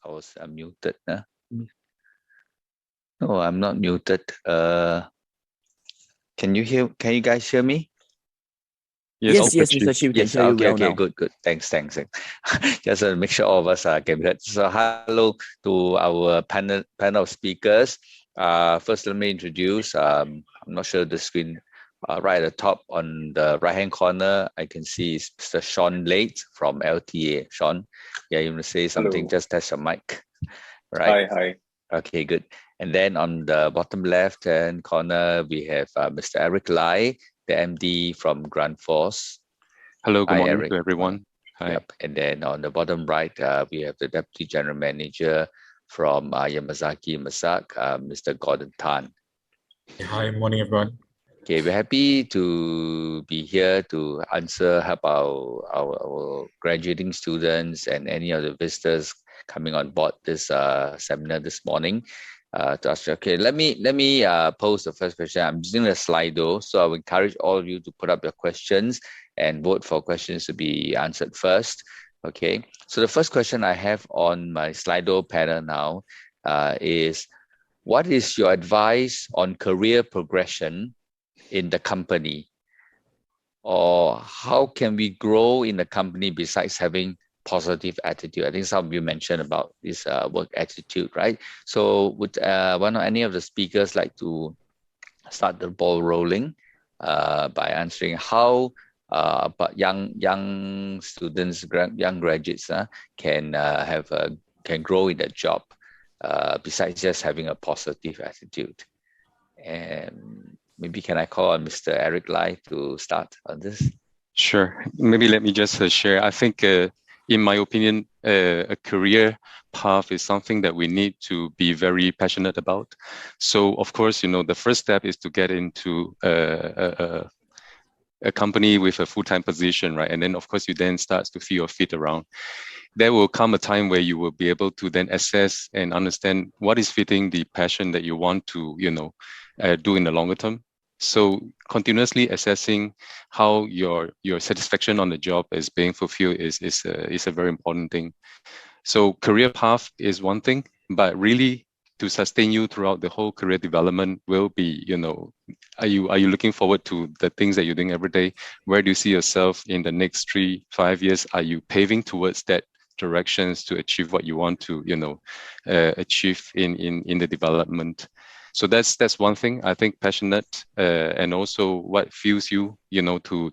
I was muted. No, I'm not muted. Can you guys hear me? Yes, Mr. Chi, we can hear you well now. Good. Thanks. Just to make sure all of us can hear. So hello to our panel speakers. First, let me introduce. I'm not sure the screen. Right at the top on the right-hand corner, I can see is Mr. Sean Late from LTA. Sean, yeah, you want to say something? Hello. Just test your mic. Right. Hi. Okay, good. And then on the bottom left-hand corner, we have Mr. Eric Lai, the MD from Grant Force. Hello, good Hi, morning Eric. to everyone. Hi. Yep. And then on the bottom right, we have the Deputy General Manager from Yamazaki Masak, Mr. Gordon Tan. Hi, morning everyone. Okay, we're happy to be here to help our graduating students and any of the visitors coming on board this seminar this morning. To ask you, okay, let me pose the first question. I'm using the Slido, so I would encourage all of you to put up your questions and vote for questions to be answered first. Okay, so the first question I have on my Slido panel now is, what is your advice on career progression in the company? Or how can we grow in the company besides having positive attitude? I think some of you mentioned about this work attitude, right? So would one or any of the speakers like to start the ball rolling by answering how but young students, young graduates can grow in their job besides just having a positive attitude? And maybe can I call on Mr. Eric Lai to start on this? Sure. Maybe let me just share. I think, in my opinion, a career path is something that we need to be very passionate about. So, of course, the first step is to get into a company with a full-time position, right? And then, of course, you then start to feel your feet around. There will come a time where you will be able to then assess and understand what is fitting the passion that you want to, do in the longer term. So continuously assessing how your satisfaction on the job is being fulfilled is a very important thing. So career path is one thing, but really to sustain you throughout the whole career development will be, are you looking forward to the things that you're doing every day? Where do you see yourself in the next 3-5 years? Are you paving towards that directions to achieve what you want to, achieve in the development? So that's one thing. I think passionate and also what fuels you, to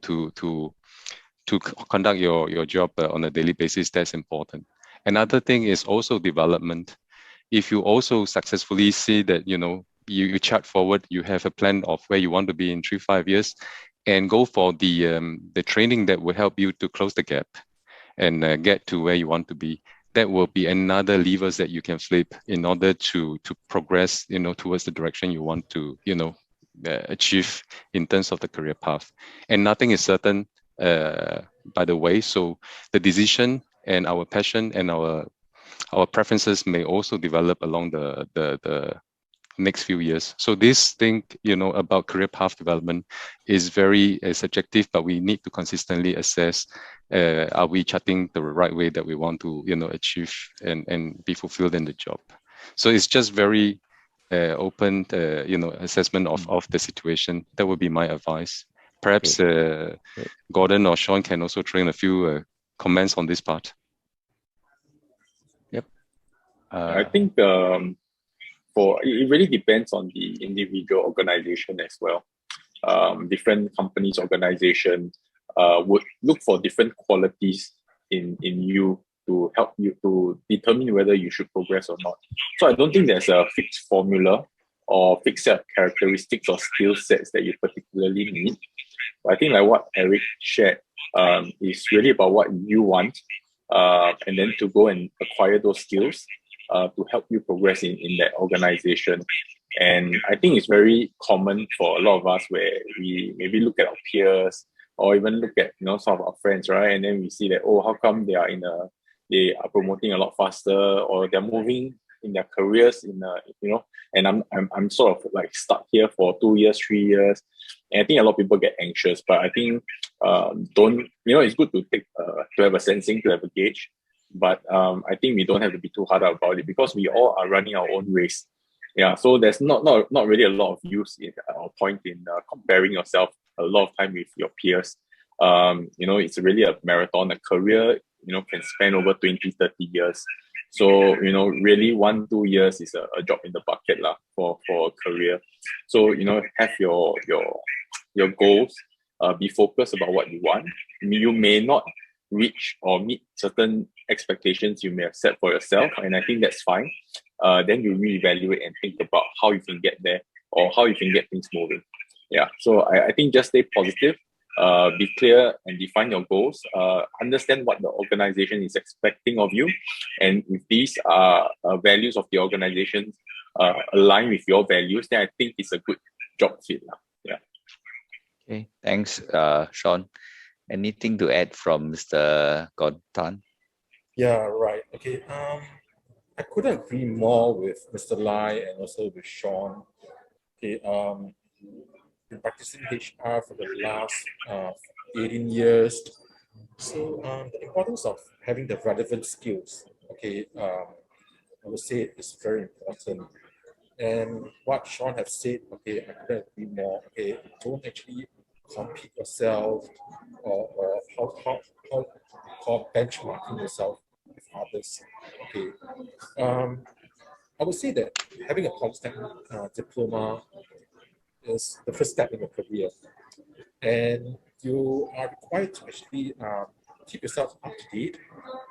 conduct your job on a daily basis. That's important. Another thing is also development. If you also successfully see that, you chart forward, you have a plan of where you want to be in 3-5 years, and go for the training that will help you to close the gap and get to where you want to be. That will be another levers that you can flip in order to progress, towards the direction you want to, achieve in terms of the career path. And nothing is certain, by the way. So the decision and our passion and our preferences may also develop along the next few years. So this thing, about career path development is very subjective, but we need to consistently assess, are we charting the right way that we want to, achieve and be fulfilled in the job. So it's just very open, assessment of the situation. That would be my advice. Perhaps Gordon or Sean can also throw in a few comments on this part. Yep. I think it really depends on the individual organization as well. Different companies, organizations would look for different qualities in you to help you to determine whether you should progress or not. So I don't think there's a fixed formula or fixed set of characteristics or skill sets that you particularly need. But I think like what Eric shared is really about what you want, and then to go and acquire those skills to help you progress in that organization. And I think it's very common for a lot of us where we maybe look at our peers or even look at some of our friends, right? And then we see that, oh, how come they are promoting a lot faster, or they're moving in their careers and I'm sort of like stuck here for 2 years, 3 years. And I think a lot of people get anxious, but I think it's good to have a sensing, to have a gauge. But I think we don't have to be too hard about it, because we all are running our own race. Yeah, so there's not really a lot of use or point in comparing yourself a lot of time with your peers. It's really a marathon. A career, can span over 20-30 years. So, really 1-2 years is a drop in the bucket for a career. So, have your goals, be focused about what you want. You may not reach or meet certain expectations you may have set for yourself, and I think that's fine. Then you reevaluate and think about how you can get there or how you can get things moving. Yeah, so I think just stay positive, be clear and define your goals, understand what the organization is expecting of you, and if these values of the organization align with your values, then I think it's a good job fit. Yeah. Okay, thanks, Sean. Anything to add from Mr. Gordon? Yeah, right. Okay. I couldn't agree more with Mr. Lai and also with Sean. Okay. Been practicing HR for the last 18 years. So the importance of having the relevant skills, okay, I would say is very important. And what Sean has said, okay, I couldn't agree more. Okay, don't actually compete yourself or how call benchmarking yourself with others. Okay, I would say that having a polytechnic diploma is the first step in your career, and you are required to actually keep yourself up to date,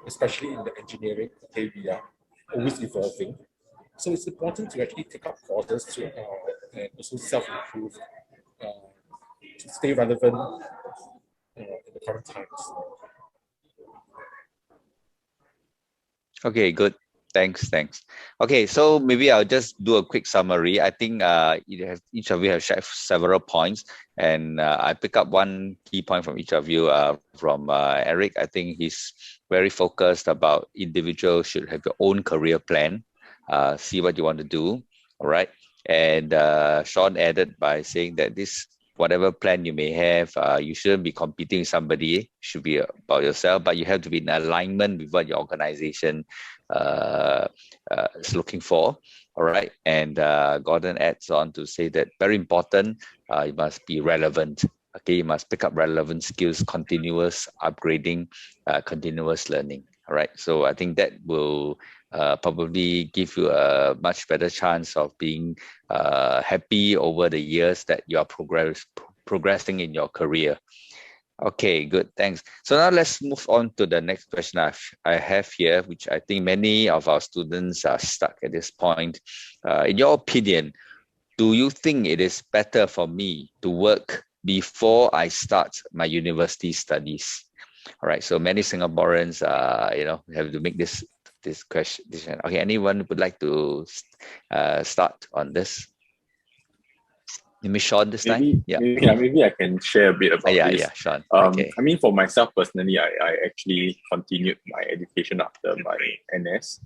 especially in the engineering. Okay, we are always evolving. So it's important to actually take up courses to, and also self-improve to stay relevant in the current times. Okay, good. Thanks. Okay, so maybe I'll just do a quick summary. I think each of you have shared several points, and I pick up one key point from each of you. From Eric, I think he's very focused about individuals should have your own career plan, see what you want to do. All right, and Sean added by saying that this whatever plan you may have, you shouldn't be competing with somebody. It should be about yourself, but you have to be in alignment with what your organization is looking for. All right. And Gordon adds on to say that very important, you must be relevant. Okay, you must pick up relevant skills, continuous upgrading, continuous learning. All right. So I think that will probably give you a much better chance of being happy over the years that you are progressing in your career. Okay, good. Thanks. So now let's move on to the next question I have here, which I think many of our students are stuck at this point. In your opinion, do you think it is better for me to work before I start my university studies? All right. So many Singaporeans, have to make this question. Okay. Anyone would like to start on this? Maybe Sean this time? Maybe I can share a bit about this. Yeah, Sean. Okay. I mean, for myself personally, I actually continued my education after my NS.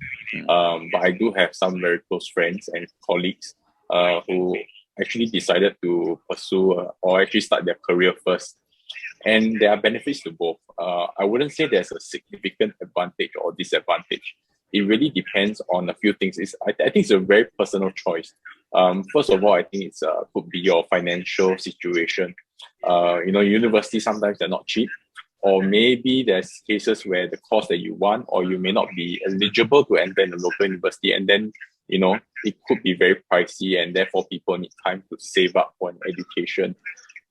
But I do have some very close friends and colleagues who actually decided to pursue or actually start their career first. And there are benefits to both. I wouldn't say there's a significant advantage or disadvantage. It really depends on a few things. I think it's a very personal choice. First of all, I think it's could be your financial situation. Universities sometimes they're not cheap, or maybe there's cases where the course that you want, or you may not be eligible to enter in a local university, and then it could be very pricey, and therefore people need time to save up for an education.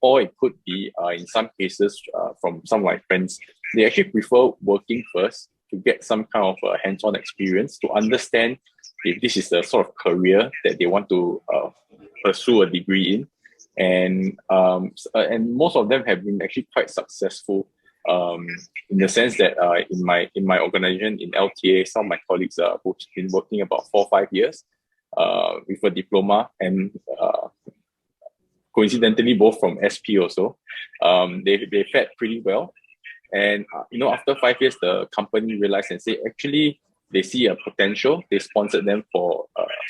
Or it could be, in some cases, from some of my friends, they actually prefer working first to get some kind of hands-on experience to understand if this is the sort of career that they want to pursue a degree in. And most of them have been actually quite successful in the sense that in my organization, in LTA, some of my colleagues who've been working about 4 or 5 years with a diploma, and coincidentally both from SP also, they fared pretty well. And after 5 years, the company realized and say actually they see a potential. They sponsored them for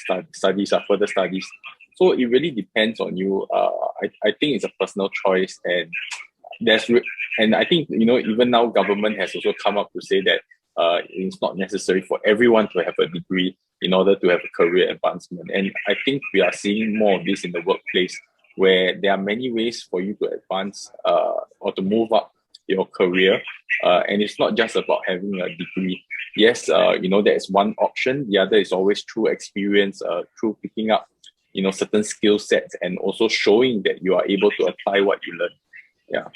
further studies. So it really depends on you. I think it's a personal choice, and I think even now government has also come up to say that it's not necessary for everyone to have a degree in order to have a career advancement. And I think we are seeing more of this in the workplace, where there are many ways for you to advance or to move up your career, and it's not just about having a degree. Yes, that's one option. The other is always through experience, through picking up certain skill sets, and also showing that you are able to apply what you learn. Yeah.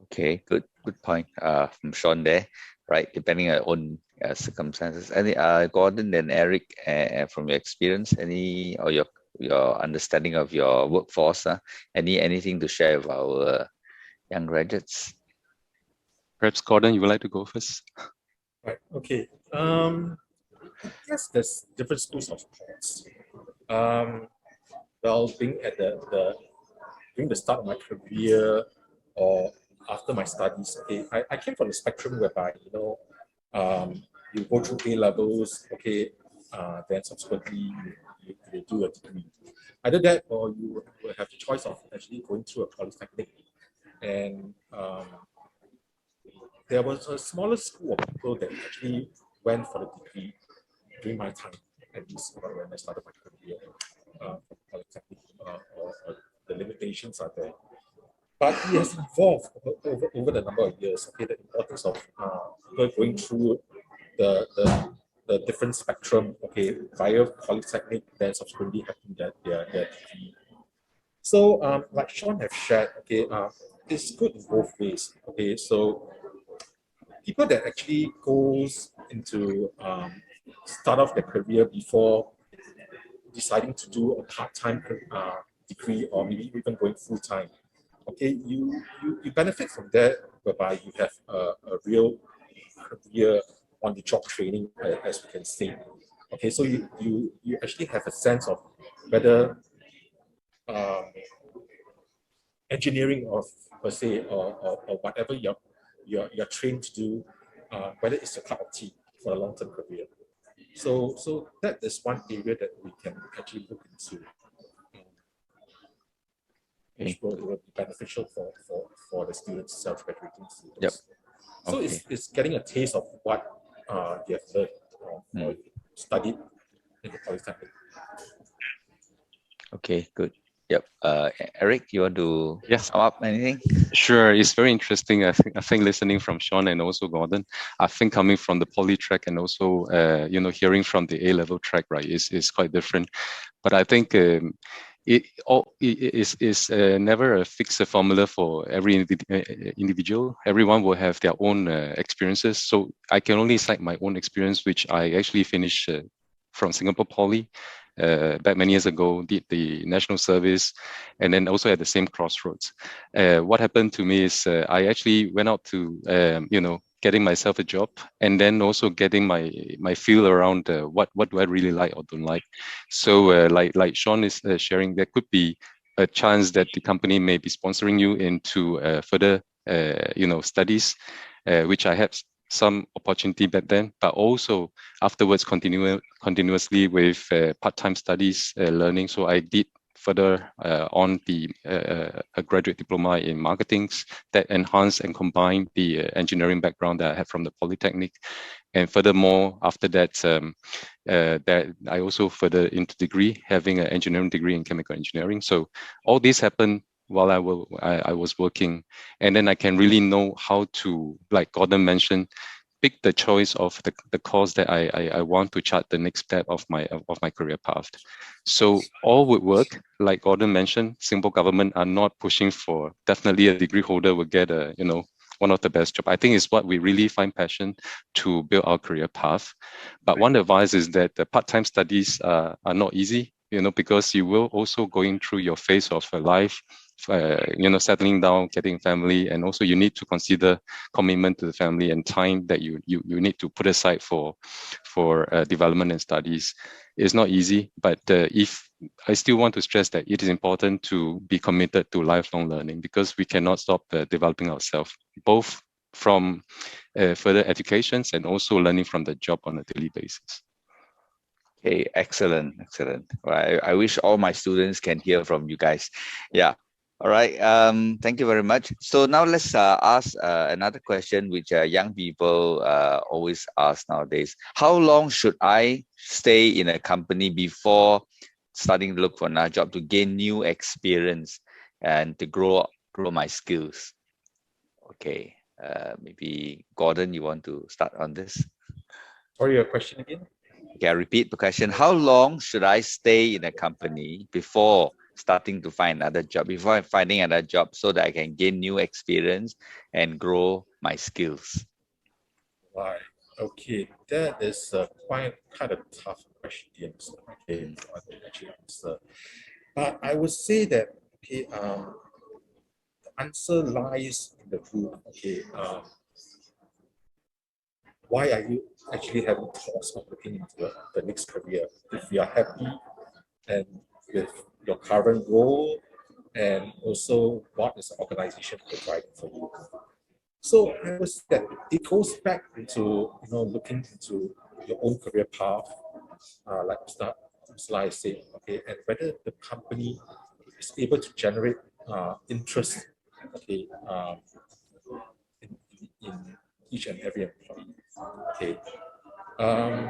Okay, good point from Sean there, right? Depending on own circumstances. Any Gordon and Eric, from your experience, any or your your understanding of your workforce. Anything to share with our young graduates? Perhaps Gordon, you would like to go first? Right. Okay. I guess there's different schools of thoughts. Well, being at during the start of my career or after my studies, okay, I came from the spectrum whereby, you go through A levels, okay, then subsequently you do a degree. Either that or you will have the choice of actually going through a polytechnic. And there was a smaller school of people that actually went for the degree during my time, at least when I started my career from polytechnic, or the limitations are there. But it has evolved over the number of years. Okay, the importance of people going through the different spectrum, okay, via polytechnic, then subsequently having their degree. So, like Sean have shared, okay, it's good in both ways. Okay, so people that actually goes into start off their career before deciding to do a part-time degree or maybe even going full-time, okay, you benefit from that, whereby you have a real career on the job training, as we can say. Okay, so you actually have a sense of whether um, engineering of per se, or whatever you're trained to do, whether it's a cup of tea for a long-term career. So that is one area that we can actually look into, which will be beneficial for the students, self-graduating students. Yep. So Okay. it's getting a taste of what they have learned or studied in the polytechnic. Okay, good. Yep. Eric, you want to sum up anything? Sure, it's very interesting. I think listening from Sean and also Gordon, I think coming from the poly track and also hearing from the A-level track, right, is quite different. But I think it is never a fixed formula for every individual. Everyone will have their own experiences. So I can only cite my own experience, which I actually finished from Singapore Poly. Back many years ago, did the national service, and then also at the same crossroads. What happened to me is I actually went out to, getting myself a job, and then also getting my feel around what do I really like or don't like. So like Sean is sharing, there could be a chance that the company may be sponsoring you into further, studies, which I had some opportunity back then, but also afterwards continuously with part-time studies, learning. So I did further on the a graduate diploma in marketing that enhanced and combined the engineering background that I had from the Polytechnic. And furthermore, after that, that I also further into degree, having an engineering degree in chemical engineering. So all this happened while I was working, and then I can really know how to, like Gordon mentioned, pick the choice of the course that I want to chart the next step of my career path. So all would work. Like Gordon mentioned, Singapore government are not pushing for definitely a degree holder will get a one of the best job. I think it's what we really find passion to build our career path. But one advice is that the part-time studies are not easy, because you will also going through your phase of life, settling down, getting family, and also you need to consider commitment to the family and time that you need to put aside for development and studies. It's not easy, but if I still want to stress that it is important to be committed to lifelong learning, because we cannot stop developing ourselves, both from further educations and also learning from the job on a daily basis. Okay, excellent. Well, I wish all my students can hear from you guys. Yeah. All right. Thank you very much. So now let's ask another question, which young people always ask nowadays. How long should I stay in a company before starting to look for another job to gain new experience and to grow my skills? Okay. Maybe Gordon, you want to start on this? Sorry, your question again? Okay, I repeat the question. How long should I stay in a company before starting to find another job, before finding another job, so that I can gain new experience and grow my skills? Right. Okay, that is quite kind of tough question. Okay, Mm. for to actually answer. But I would say that okay, the answer lies in the root. Okay, why are you actually having thoughts of looking into the next career? If you are happy and with your current role, and also what is the organization providing for you? So I would say that it goes back into looking into your own career path, like Mr. Lai said, okay, and whether the company is able to generate interest, okay, in each and every employee. Okay, um,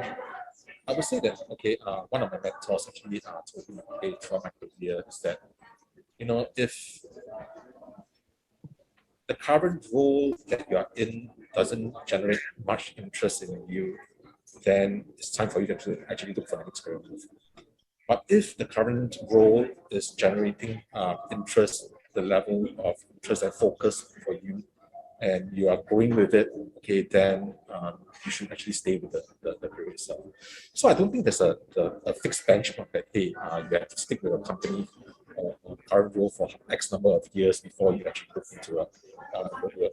I would say that okay, one of my mentors actually told me okay throughout my career is that if the current role that you are in doesn't generate much interest in you, then it's time for you to actually look for the next career move. But if the current role is generating interest, the level of interest and focus for you, and you are going with it, okay, then you should actually stay with the career itself. So I don't think there's a fixed benchmark that, hey, you have to stick with a company or the current role for X number of years before you actually look into your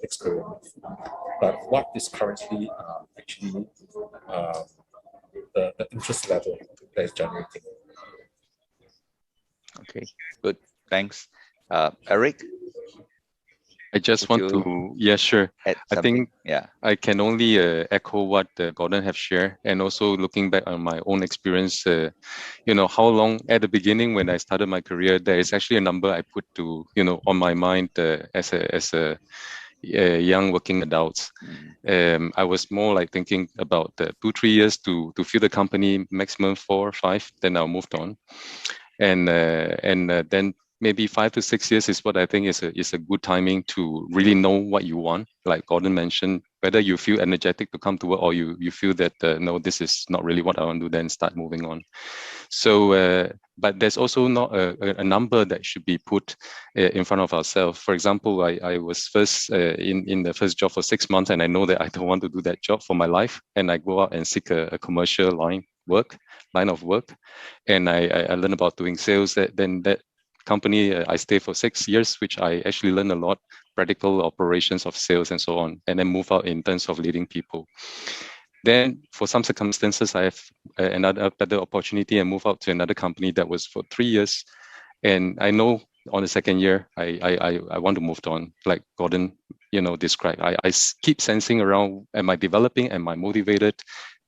next career move. But what is currently actually the interest level that is generating? Okay, good. Thanks. Eric, I just would want you to, yeah, sure. add I something? think Yeah. I can only echo what Gordon have shared, and also looking back on my own experience, how long at the beginning when I started my career, there is actually a number I put to, on my mind as a young working adults. I was more like thinking about 2-3 years to fill the company, maximum 4 or 5, then I'll moved on. And then maybe 5 to 6 years is what I think is a good timing to really know what you want. Like Gordon mentioned, whether you feel energetic to come to work or you feel that no, this is not really what I want to do, then start moving on. So, but there's also not a number that should be put in front of ourselves. For example, I was first in the first job for 6 months, and I know that I don't want to do that job for my life, and I go out and seek a commercial line of work, and I learn about doing sales. Then that company I stayed for 6 years, which I actually learned a lot, practical operations of sales and so on, and then move out in terms of leading people. Then, for some circumstances, I have another better opportunity and move out to another company that was for 3 years. And I know on the second year, I want to move on, like Gordon, described. I keep sensing around, am I developing? Am I motivated?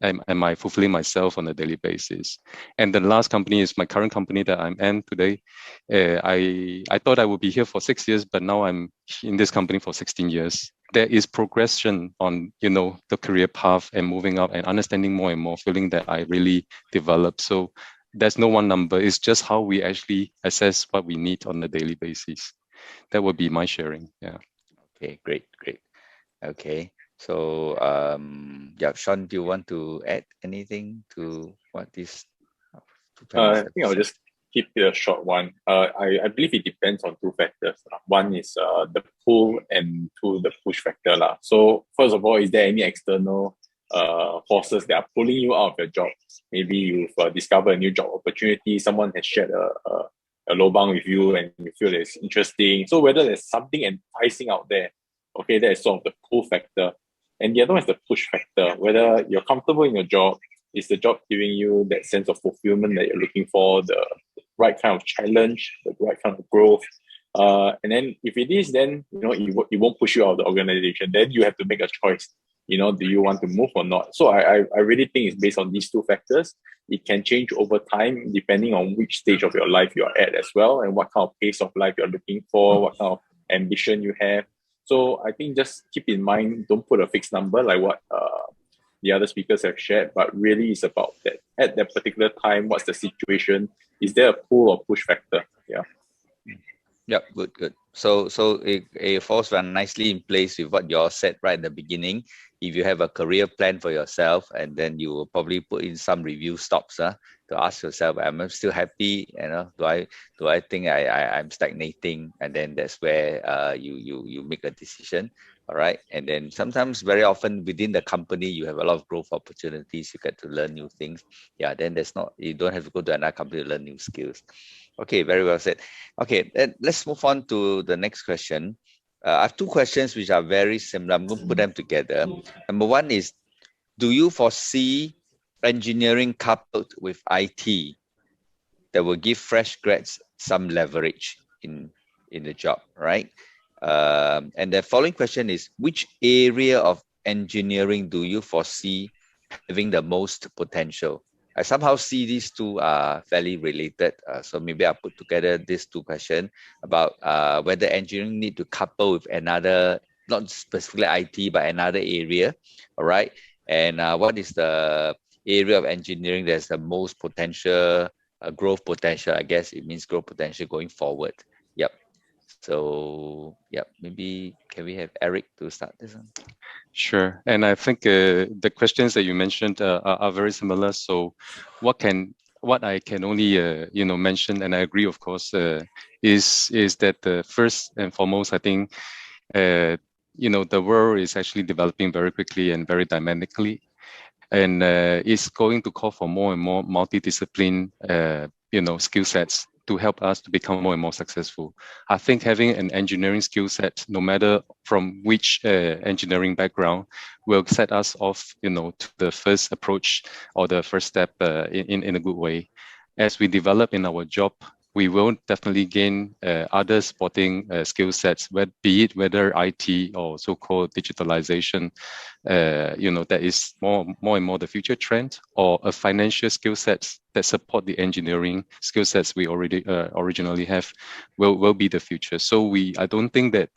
Am I fulfilling myself on a daily basis? And the last company is my current company that I'm in today. I thought I would be here for 6 years, but now I'm in this company for 16 years. There is progression on, the career path and moving up and understanding more and more, feeling that I really develop. So there's no one number. It's just how we actually assess what we need on a daily basis. That would be my sharing. Yeah. Okay, great. Okay. So, yeah, Sean, do you want to add anything to what these two panelists I have think I'll said? just keep it a short one. I believe it depends on two factors. One is the pull and two, the push factor. So first of all, is there any external forces that are pulling you out of your job? Maybe you've discovered a new job opportunity, someone has shared a lobang with you and you feel that it's interesting. So whether there's something enticing out there, okay, that is sort of the pull factor. And the other one is the push factor, whether you're comfortable in your job, is the job giving you that sense of fulfillment that you're looking for, the right kind of challenge, the right kind of growth? And then if it is, then it won't push you out of the organization. Then you have to make a choice. Do you want to move or not? So I really think it's based on these two factors. It can change over time depending on which stage of your life you're at as well, and what kind of pace of life you're looking for, what kind of ambition you have. So I think just keep in mind, don't put a fixed number like what the other speakers have shared, but really it's about that at that particular time, what's the situation? Is there a pull or push factor? Yeah. Yep, good. So it falls very nicely in place with what you all said right at the beginning. If you have a career plan for yourself, and then you will probably put in some review stops to ask yourself, am I still happy? Do I think I'm stagnating? And then that's where you make a decision. All right. And then sometimes very often within the company, you have a lot of growth opportunities. You get to learn new things. Yeah, then you don't have to go to another company to learn new skills. Okay, very well said. Okay, let's move on to the next question. I have two questions which are very similar. I'm going to put them together. Number one is, do you foresee engineering coupled with IT that will give fresh grads some leverage in the job, right? And the following question is, which area of engineering do you foresee having the most potential? I somehow see these two are fairly related. So maybe I'll put together these two questions about whether engineering need to couple with another, not specifically IT, but another area, all right? And what is the area of engineering that's the most potential, growth potential? I guess it means growth potential going forward. Yep. So, yeah, maybe can we have Eric to start this one? Sure. And I think the questions that you mentioned are very similar. So what I can only mention, and I agree, of course, is that first and foremost, I think the world is actually developing very quickly and very dynamically, and it's going to call for more and more multidiscipline skill sets to help us to become more and more successful. I think having an engineering skill set, no matter from which engineering background, will set us off, to the first approach or the first step in a good way. As we develop in our job, we will definitely gain other supporting skill sets, be it whether IT or so-called digitalization, that is more and more the future trend, or a financial skill sets that support the engineering skill sets we already originally have will be the future. So I don't think that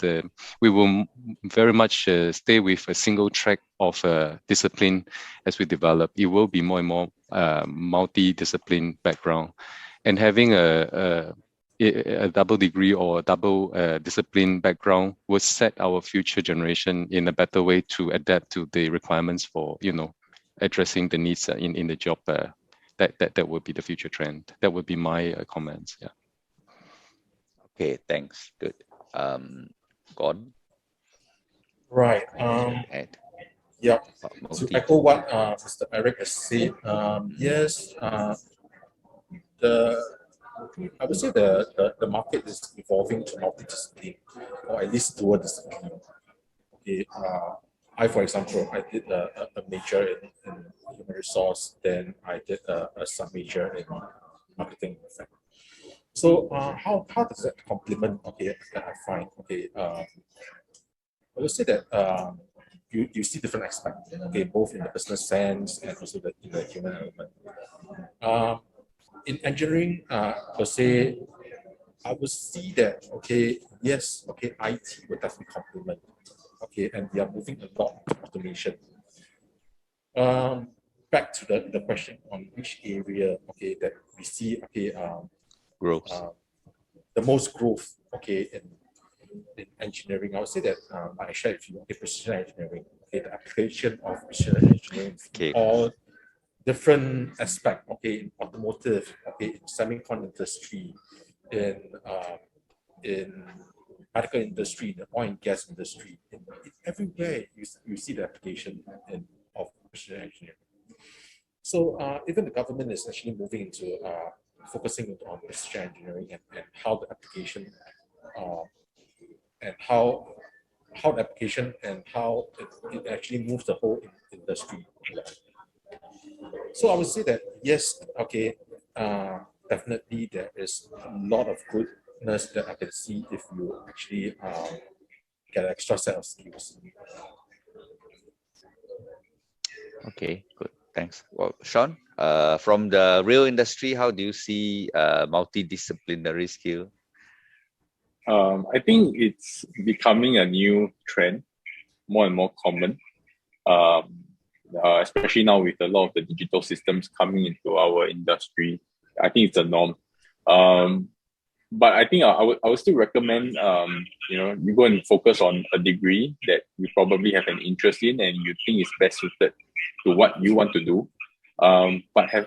we will very much stay with a single track of discipline as we develop. It will be more and more multi-discipline background. And having a double degree or a double discipline background will set our future generation in a better way to adapt to the requirements for, addressing the needs in the job. That would be the future trend. That would be my comments. Yeah. Okay, thanks. Good. Gordon? Right. Yeah. To echo what Mr. Eric has said, yes, I would say the market is evolving to multidiscipline, or at least dual discipline. Okay, I, for example, I did a major in human resource, then I did a sub-major in marketing. So how does that complement? Okay, that I find. Okay, I would say that you see different aspects. Okay, both in the business sense and also in the human element. In engineering, per se, I would see that, okay, yes, okay, IT will definitely complement, okay, and we are moving a lot to automation. Back to the question on which area, okay, that we see, okay, growth, the most growth, okay, in engineering. I would say that I share with you, okay, precision engineering, okay, the application of precision engineering, okay, all different aspect, okay, in automotive, okay, in semiconductor industry, in medical industry, the oil and gas industry, everywhere you see the application of precision engineering. So even the government is actually moving into focusing on precision engineering and how the application and how the application and how it actually moves the whole industry. So I would say that yes, okay, definitely there is a lot of goodness that I can see if you actually get an extra set of skills. Okay, good. Thanks. Well, Sean, from the real industry, how do you see multidisciplinary skill? I think it's becoming a new trend, more and more common. Especially now with a lot of the digital systems coming into our industry, I think it's a norm. But I think I would still recommend you go and focus on a degree that you probably have an interest in and you think is best suited to what you want to do. But have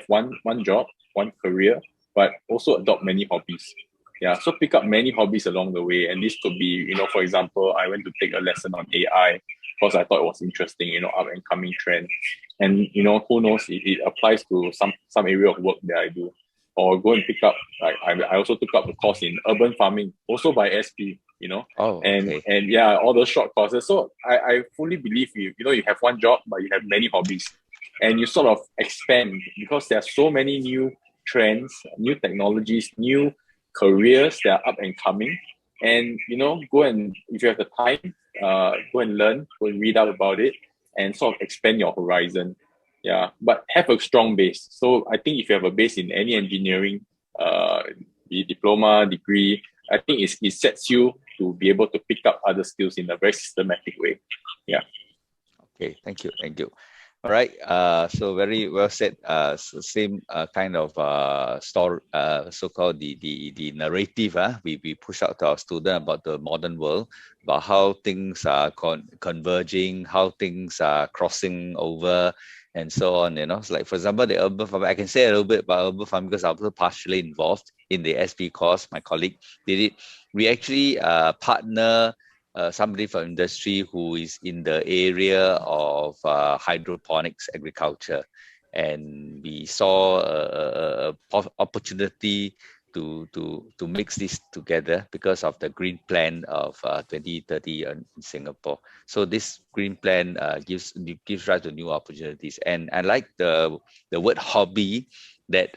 one job, one career, but also adopt many hobbies. Yeah, so pick up many hobbies along the way. And this could be, for example, I went to take a lesson on AI because I thought it was interesting, up and coming trend. And, who knows, it applies to some area of work that I do. Or go and pick up, like I also took up a course in urban farming, also by SP, Oh, okay. and yeah, all those short courses. So I fully believe you have one job, but you have many hobbies and you sort of expand because there are so many new trends, new technologies, new careers that are up and coming. And, go and, if you have the time, go and learn, go and read out about it and sort of expand your horizon. Yeah, but have a strong base. So I think if you have a base in any engineering, be it diploma, degree, I think it sets you to be able to pick up other skills in a very systematic way. Yeah. Okay, thank you. All right. So very well said. Same kind of story, so-called the narrative. We push out to our student about the modern world, about how things are converging, how things are crossing over, and so on. It's like, for example, the urban farming. I can say a little bit about urban farming because I was partially involved in the SP course. My colleague did it. We actually partner somebody from industry who is in the area of hydroponics agriculture, and we saw a opportunity to mix this together because of the green plan of 2030 in Singapore. So this green plan gives rise to new opportunities, and I like the word hobby that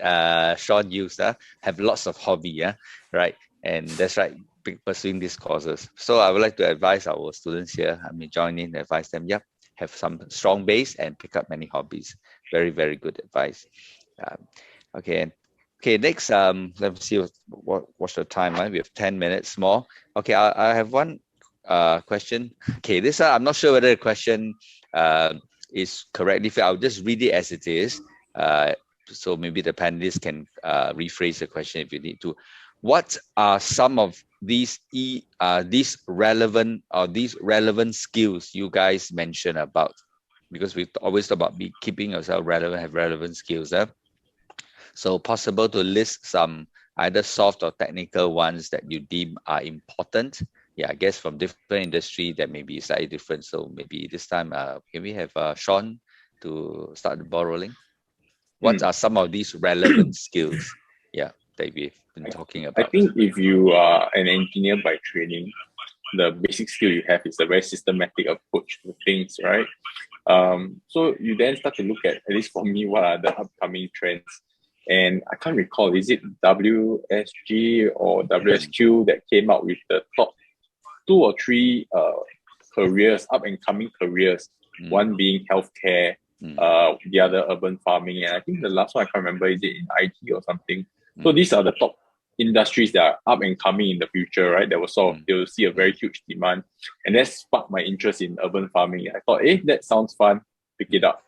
Sean used. Have lots of hobby, right? And that's right, pursuing these courses. So I would like to advise our students here, join in and advise them, have some strong base and pick up many hobbies. Very, very good advice. Okay, next, let's see what's the time, right? We have 10 minutes more. Okay, I have one question. Okay, this I'm not sure whether the question is correctly fit. I'll just read it as it is. So maybe the panelists can rephrase the question if you need to. What are some of these relevant skills you guys mentioned about? Because we always talk about keeping yourself relevant, have relevant skills. So possible to list some either soft or technical ones that you deem are important. Yeah, I guess from different industry that may be slightly different. So maybe this time, can we have Sean to start the ball rolling? What are some of these relevant skills? Yeah, that we've been talking about. I think if you are an engineer by training, the basic skill you have is a very systematic approach to things, right? So you then start to look at least for me, what are the upcoming trends? And I can't recall, is it WSG or WSQ that came out with the top 2 or 3 careers, up and coming careers, one being healthcare, the other urban farming, and I think the last one I can't remember, is it in IT or something. So these are the top industries that are up and coming in the future, right? That will they will see a very huge demand, and that sparked my interest in urban farming. I thought, that sounds fun, pick it up.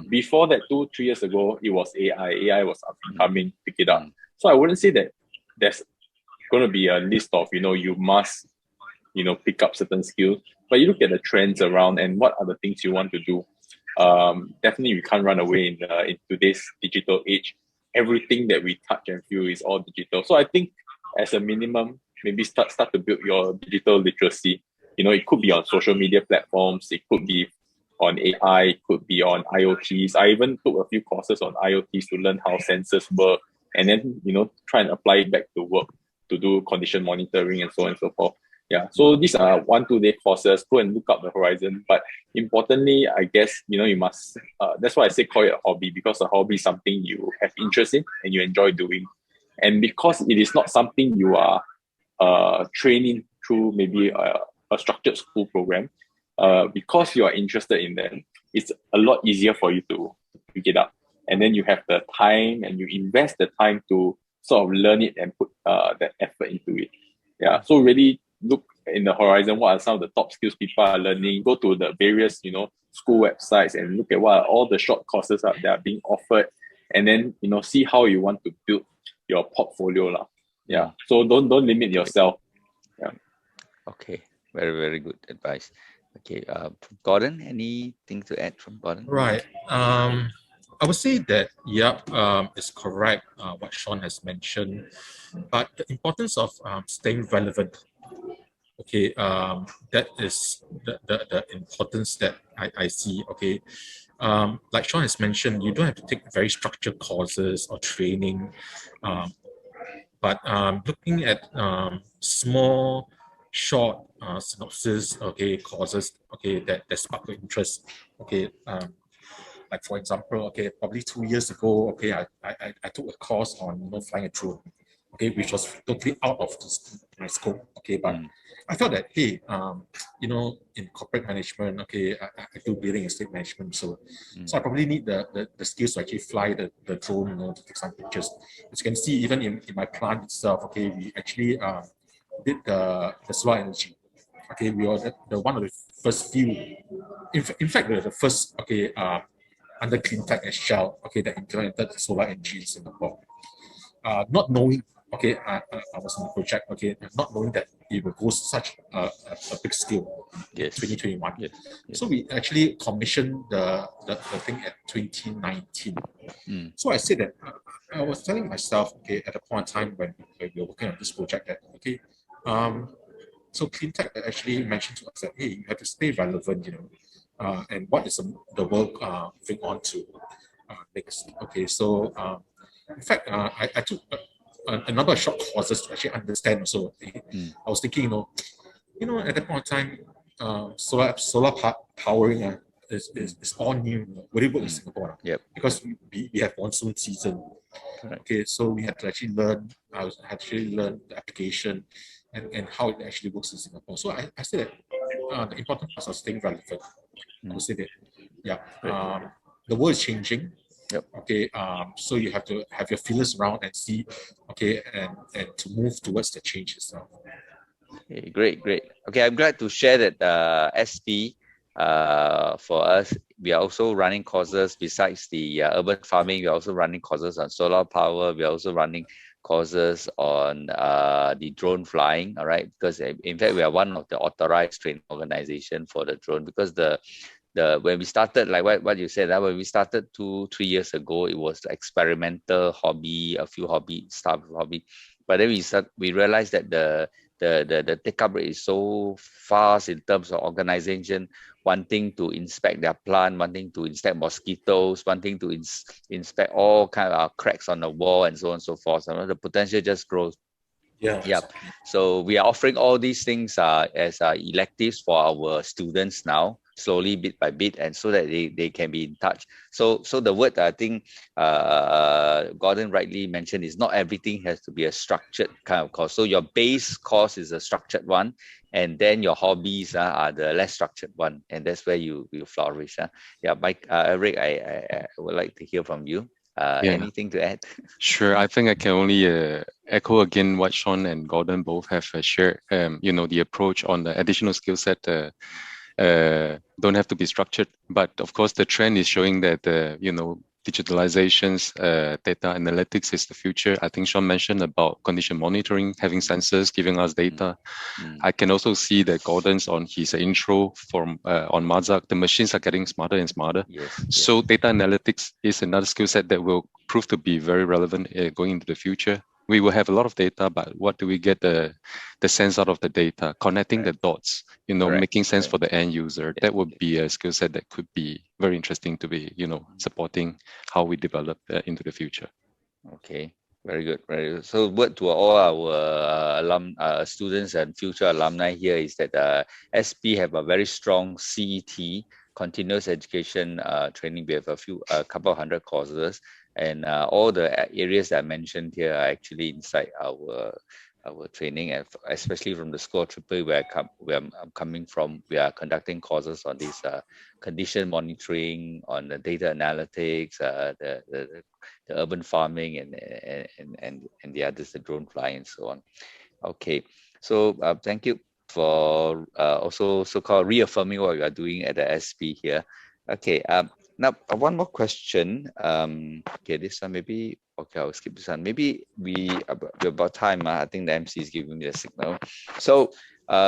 Before that, 2-3 years ago, it was AI. AI was up and coming, pick it up. So I wouldn't say that there's going to be a list of you must pick up certain skills, but you look at the trends around and what are the things you want to do. Definitely we can't run away in today's digital age. Everything that we touch and feel is all digital. So I think as a minimum, maybe start to build your digital literacy. It could be on social media platforms, it could be on AI, it could be on IoTs. I even took a few courses on IoTs to learn how sensors work, and then try and apply it back to work to do condition monitoring and so on and so forth. Yeah, so these are 1-2 day courses. Go and look up the horizon. But importantly, I guess you must. That's why I say call it a hobby, because a hobby is something you have interest in and you enjoy doing, and because it is not something you are training through maybe a structured school program. Because you are interested in them, it's a lot easier for you to pick it up, and then you have the time and you invest the time to sort of learn it and put that effort into it. Yeah, so really look in the horizon, what are some of the top skills people are learning. Go to the various school websites and look at what are all the short courses that are being offered, and then see how you want to build your portfolio. Yeah, so don't limit yourself. Yeah. Okay, very, very good advice. Okay, Gordon, anything to add from Gordon? Right. I would say that, yeah, it's correct what Sean has mentioned, but the importance of staying relevant, okay, that is the importance that I see, okay. Like Sean has mentioned, you don't have to take very structured courses or training, um, but looking at small, short synopsis, okay, courses, okay, that spark your interest, okay. Like for example, okay, probably 2 years ago, okay, I took a course on flying a drone, okay, which was totally out of my scope, okay, but I felt that hey, in corporate management, okay, I do building estate management, so I probably need the skills to actually fly the drone, to take some pictures. As you can see, even in my plant itself, okay, we actually did the solar energy. Okay, we are the one of the first few, in fact, we're the first, okay, under clean tech and Shell, okay, that implemented solar energy in Singapore. Not knowing, okay, I was in the project, okay, not knowing that it will go such a big scale in 2021. Yes. So we actually commissioned the thing at 2019. So I said that I was telling myself, okay, at the point in time when we were working on this project, that okay, so cleantech actually mentioned to us that hey, you have to stay relevant, and what is the world moving on to next. Okay, so in fact, I took a number of short courses to actually understand. So I was thinking, at that point in time, solar powering is all new. Will it work in Singapore? Yep. Because we have monsoon season. Correct. Okay, so we had to actually learn. I had to actually learn the application and how it actually works in Singapore. So I said that the important part of staying relevant. I would say that, yeah, the world is changing. Yep. Okay, so you have to have your feelers around and see, okay, and to move towards the change itself. Okay, great. Okay, I'm glad to share that SP, for us, we are also running courses besides the urban farming. We are also running courses on solar power. We are also running courses on the drone flying. All right, because in fact we are one of the authorized training organization for the drone, because the when we started, like what you said, when we started 2-3 years ago, it was experimental hobby, a few hobby, but then we realized that the take up rate is so fast in terms of organization wanting to inspect their plant, wanting to inspect mosquitoes, wanting to inspect all kind of cracks on the wall and so on and so forth. So the potential just grows. Yeah. Yep. So we are offering all these things as electives for our students now, slowly bit by bit, and so that they can be in touch. So the word I think Gordon rightly mentioned is not everything has to be a structured kind of course. So your base course is a structured one, and then your hobbies are the less structured one, and that's where you flourish. Yeah, Mike, Eric, I would like to hear from you. Anything to add? Sure. I think I can only echo again what Sean and Gordon both have shared. The approach on the additional skill set don't have to be structured, but of course the trend is showing that digitalizations, data analytics is the future. I think Sean mentioned about condition monitoring, having sensors giving us data. I can also see that Gordon's on his intro on Mazak, the machines are getting smarter and smarter. Yes. So data analytics is another skill set that will prove to be very relevant going into the future. We will have a lot of data, but what do we get the sense out of the data? Connecting the dots, making sense for the end user. That would be a skill set that could be very interesting to be, supporting how we develop into the future. Okay, very good. So word to all our students and future alumni here is that SP have a very strong CET, continuous education training. We have a couple of hundred courses, and all the areas that I mentioned here are actually inside our training, and especially from the School of Triple where I'm coming from. We are conducting courses on this condition monitoring, on the data analytics, the urban farming, and the others, the drone flying and so on. Okay, so thank you for also so-called reaffirming what you are doing at the SP here. Okay, now one more question. Okay, this one maybe. Okay, I'll skip this one. Maybe we're about time. I think the MC is giving me a signal. So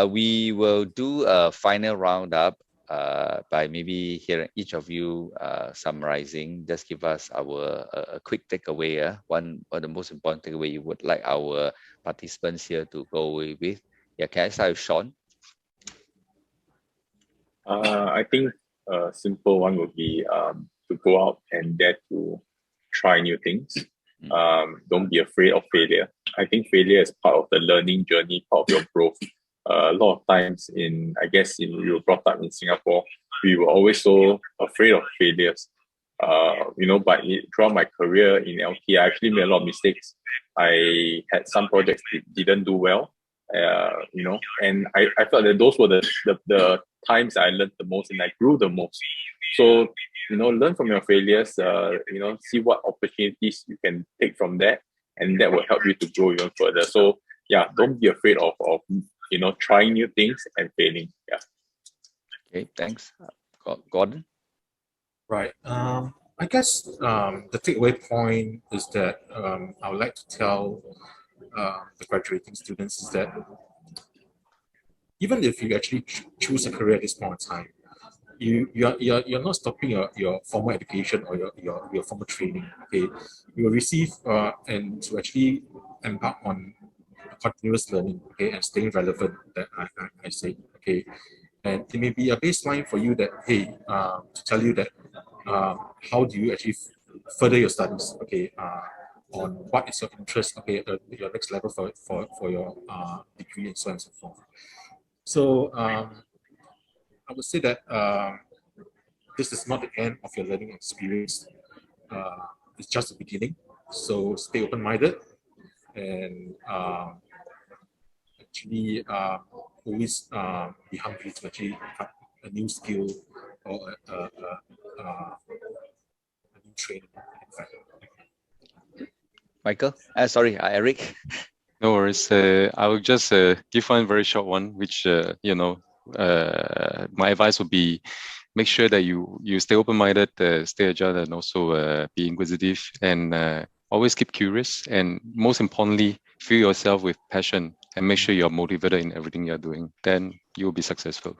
we will do a final roundup by maybe hearing each of you summarizing, just give us our a quick takeaway. One of the most important takeaway you would like our participants here to go away with. Yeah, can I start with Sean? I think a simple one would be to go out and dare to try new things. Don't be afraid of failure. I think failure is part of the learning journey, part of your growth. A lot of times we were brought up in Singapore, we were always so afraid of failures. But throughout my career in LT, I actually made a lot of mistakes. I had some projects that didn't do well, and I felt that those were the times I learned the most and I grew the most. So, learn from your failures, see what opportunities you can take from that, and that will help you to grow even further. So, yeah, don't be afraid of trying new things and failing. Yeah. Okay, thanks. Gordon? Right. I guess the takeaway point is that I would like to tell the graduating students is that even if you actually choose a career at this point in time, you're not stopping your formal education or your formal training. Okay, you will receive and to actually embark on continuous learning. Okay, and staying relevant. That I say. Okay, and it may be a baseline for you that to tell you that how do you actually further your studies. Okay, on what is your interest. Okay, your next level for your degree and so on and so forth. So I would say that this is not the end of your learning experience. It's just the beginning. So stay open-minded and actually always be hungry to actually have a new skill or a new training. Michael? Eric. No worries. I will just give one very short one, which my advice would be make sure that you stay open-minded, stay agile, and also be inquisitive, and always keep curious. And most importantly, fill yourself with passion and make sure you're motivated in everything you're doing. Then you'll be successful.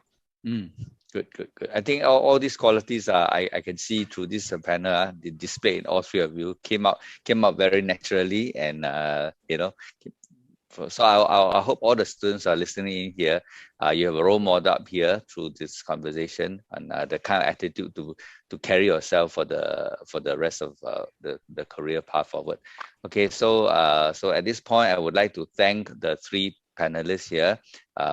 Good. I think all these qualities I can see through this panel, the display in all three of you came out very naturally, and so I hope all the students are listening in here. You have a role model up here through this conversation, and the kind of attitude to carry yourself for the rest of the career path forward. Okay, so at this point, I would like to thank the three panelists here.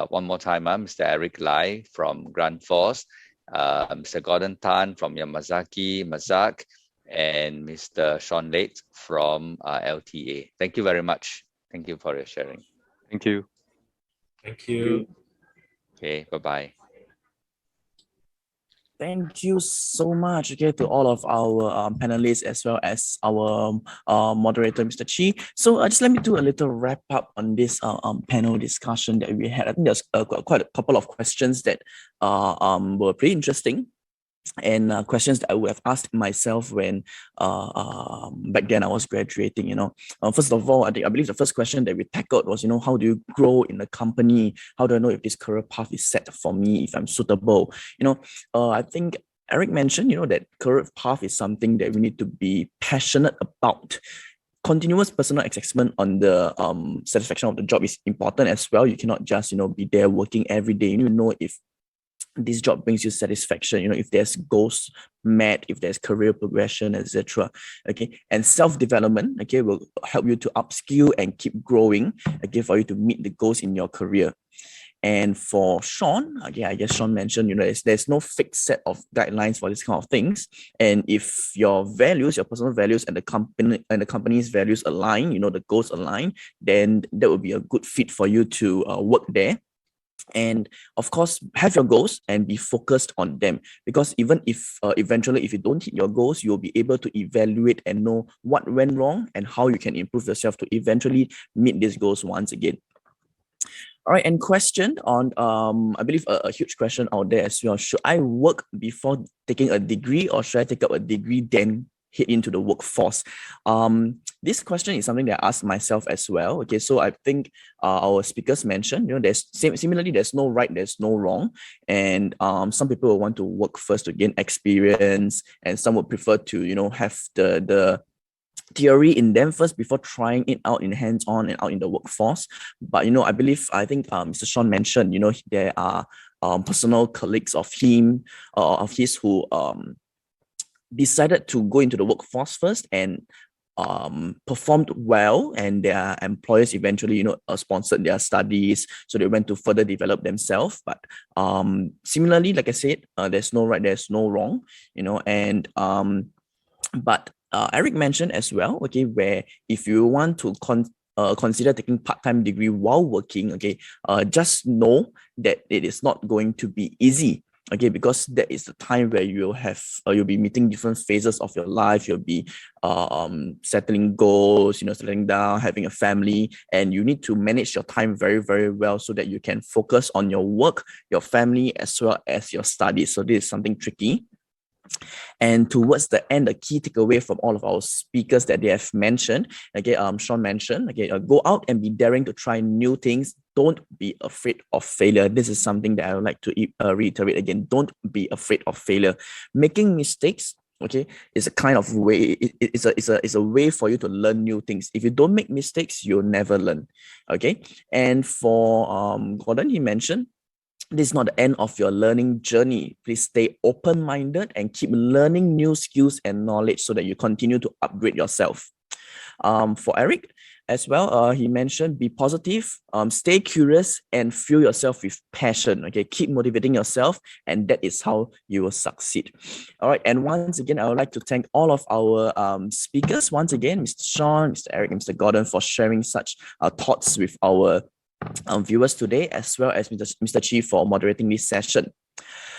One more time, Mr. Eric Lai from Grand Force, Mr. Gordon Tan from Yamazaki Mazak, and Mr. Sean Late from LTA. Thank you very much. Thank you for your sharing. Thank you. Thank you. Okay, bye-bye. Thank you so much, okay, to all of our panelists as well as our moderator, Mr. Chi. So just let me do a little wrap up on this panel discussion that we had. I think there's quite a couple of questions that were pretty interesting, and questions that I would have asked myself when back then I was graduating. First of all, I believe the first question that we tackled was, how do you grow in the company? How do I know if this career path is set for me, if I'm suitable? I think Eric mentioned, that career path is something that we need to be passionate about. Continuous personal assessment on the satisfaction of the job is important as well. You cannot just, be there working every day. You need to know if this job brings you satisfaction, if there's goals met, if there's career progression, etc. Okay, and self-development, okay, will help you to upskill and keep growing, okay, for you to meet the goals in your career. And for Sean, okay, I guess Sean mentioned, there's no fixed set of guidelines for this kind of things. And if your values, your personal values, and the company's values align, the goals align, then that will be a good fit for you to work there. And of course, have your goals and be focused on them, because even if eventually if you don't hit your goals, you'll be able to evaluate and know what went wrong and how you can improve yourself to eventually meet these goals once again. All right, and question on I believe a huge question out there as well: should I work before taking a degree, or should I take up a degree then head into the workforce? This question is something that I asked myself as well. Okay, so I think our speakers mentioned, similarly, there's no right, there's no wrong, and some people will want to work first to gain experience, and some would prefer to have the theory in them first before trying it out in hands-on and out in the workforce. But I think Mr. Sean mentioned, there are personal colleagues of his who decided to go into the workforce first and performed well, and their employers eventually sponsored their studies, so they went to further develop themselves. But similarly, like I said, there's no right, there's no wrong, and but Eric mentioned as well, okay, where if you want to consider taking part-time degree while working, okay, just know that it is not going to be easy. Okay, because that is the time where you'll be meeting different phases of your life. You'll be settling goals, settling down, having a family, and you need to manage your time very, very well so that you can focus on your work, your family, as well as your studies. So this is something tricky. And towards the end, the key takeaway from all of our speakers that they have mentioned, okay, Sean mentioned, okay, go out and be daring to try new things. Don't be afraid of failure. This is something that I would like to reiterate again. Don't be afraid of failure. Making mistakes, okay, is a kind of way. It's a way for you to learn new things. If you don't make mistakes, you'll never learn. Okay, and for Gordon, he mentioned, this is not the end of your learning journey. Please stay open-minded and keep learning new skills and knowledge so that you continue to upgrade yourself. For Eric as well, he mentioned, be positive, stay curious, and fuel yourself with passion. Okay, keep motivating yourself, and that is how you will succeed. All right, and once again, I would like to thank all of our speakers. Once again, Mr. Sean, Mr. Eric, and Mr. Gordon, for sharing such thoughts with our viewers today, as well as Mr. Chi for moderating this session.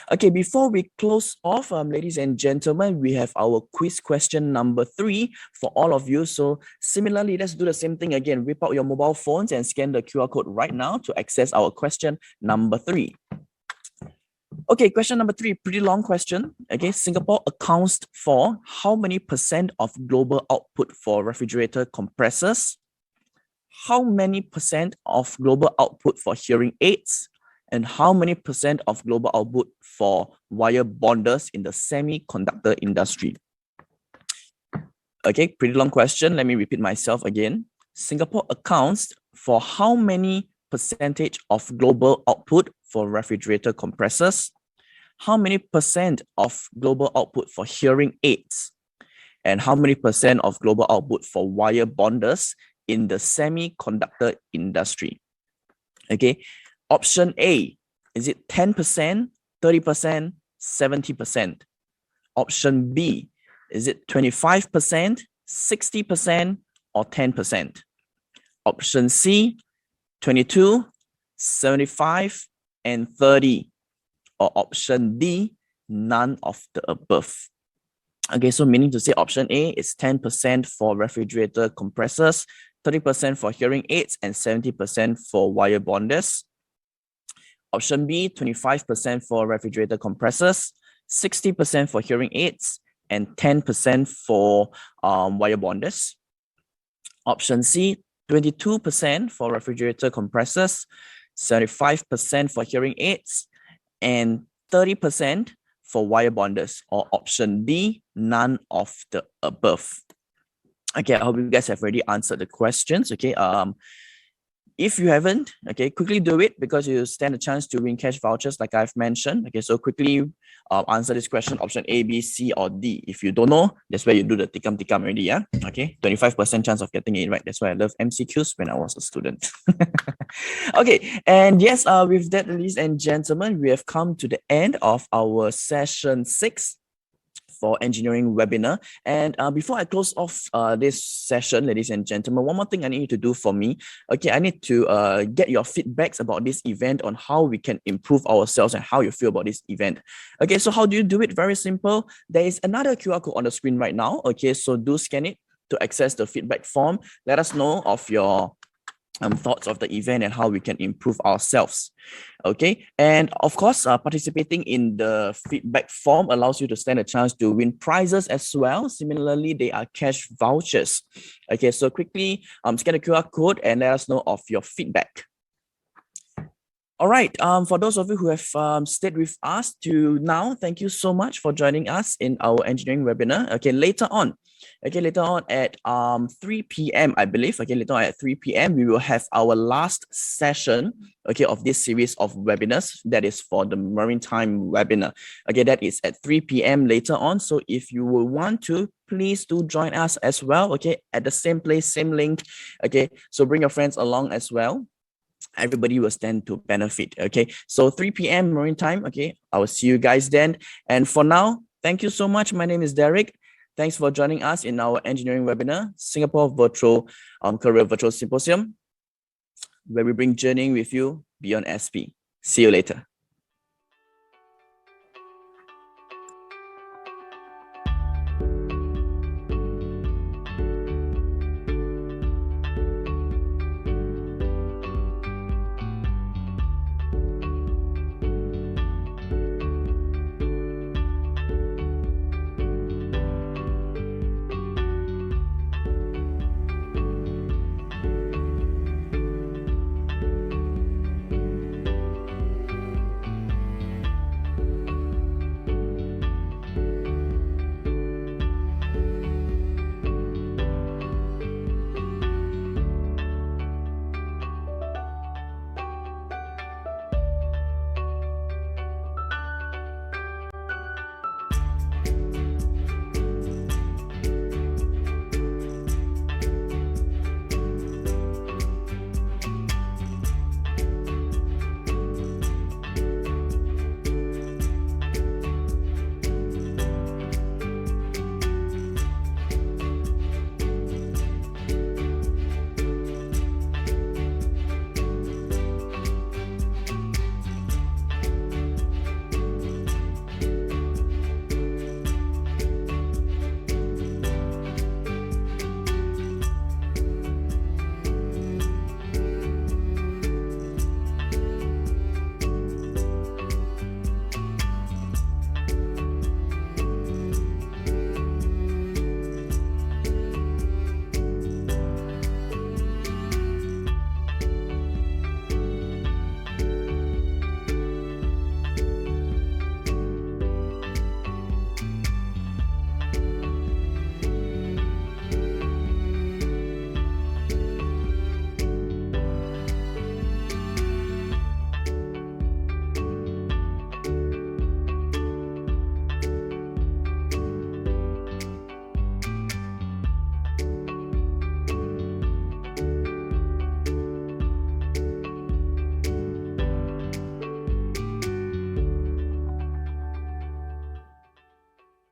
Okay, before we close off, ladies and gentlemen, we have our quiz question number 3 for all of you. So similarly, let's do the same thing again. Whip out your mobile phones and scan the QR code right now to access our question number 3. Okay, question number 3, pretty long question. Okay, Singapore accounts for how many % of global output for refrigerator compressors? How many % of global output for hearing aids? And how many % of global output for wire bonders in the semiconductor industry? Okay, pretty long question. Let me repeat myself again. Singapore accounts for how many % of global output for refrigerator compressors? How many % of global output for hearing aids? And how many % of global output for wire bonders in the semiconductor industry? Okay, option A, is it 10%, 30%, 70%? Option B, is it 25%, 60%, or 10%? Option C, 22, 75, and 30. Or option D, none of the above. Okay, so meaning to say option A is 10% for refrigerator compressors, 30% for hearing aids, and 70% for wire bonders. Option B, 25% for refrigerator compressors, 60% for hearing aids, and 10% for wire bonders. Option C, 22% for refrigerator compressors, 75% for hearing aids, and 30% for wire bonders. Or option D, none of the above. Okay, I hope you guys have already answered the questions. Okay, if you haven't, okay, quickly do it because you stand a chance to win cash vouchers like I've mentioned. Okay, so quickly answer this question, option A, B, C, or D. If you don't know, that's where you do the tikam already, yeah? Okay, 25% chance of getting it right. That's why I love MCQs when I was a student. Okay, and yes, with that, ladies and gentlemen, we have come to the end of our session 6 for engineering webinar. And before I close off this session, ladies and gentlemen, one more thing I need you to do for me. Okay, I need to get your feedbacks about this event, on how we can improve ourselves and how you feel about this event. Okay, so how do you do it? Very simple. There is another QR code on the screen right now. Okay, so do scan it to access the feedback form. Let us know of your thoughts of the event and how we can improve ourselves. Okay, and of course, participating in the feedback form allows you to stand a chance to win prizes as well. Similarly, they are cash vouchers. Okay, so quickly scan the QR code and let us know of your feedback. All right, for those of you who have stayed with us to now, thank you so much for joining us in our engineering webinar. Okay, later on at 3 p.m. I believe, later on at 3 p.m. we will have our last session, of this series of webinars. That is for the maritime webinar. Okay, that is at 3 p.m. later on. So if you will want to, please do join us as well, at the same place, same link. Okay, so bring your friends along as well. Everybody will stand to benefit. Okay, so 3 p.m. marine time. Okay, I will see you guys then. And for now, thank you so much. My name is Derek. Thanks for joining us in our engineering webinar, Singapore Virtual Career Virtual Symposium, where we bring journeying with you beyond SP. See you later.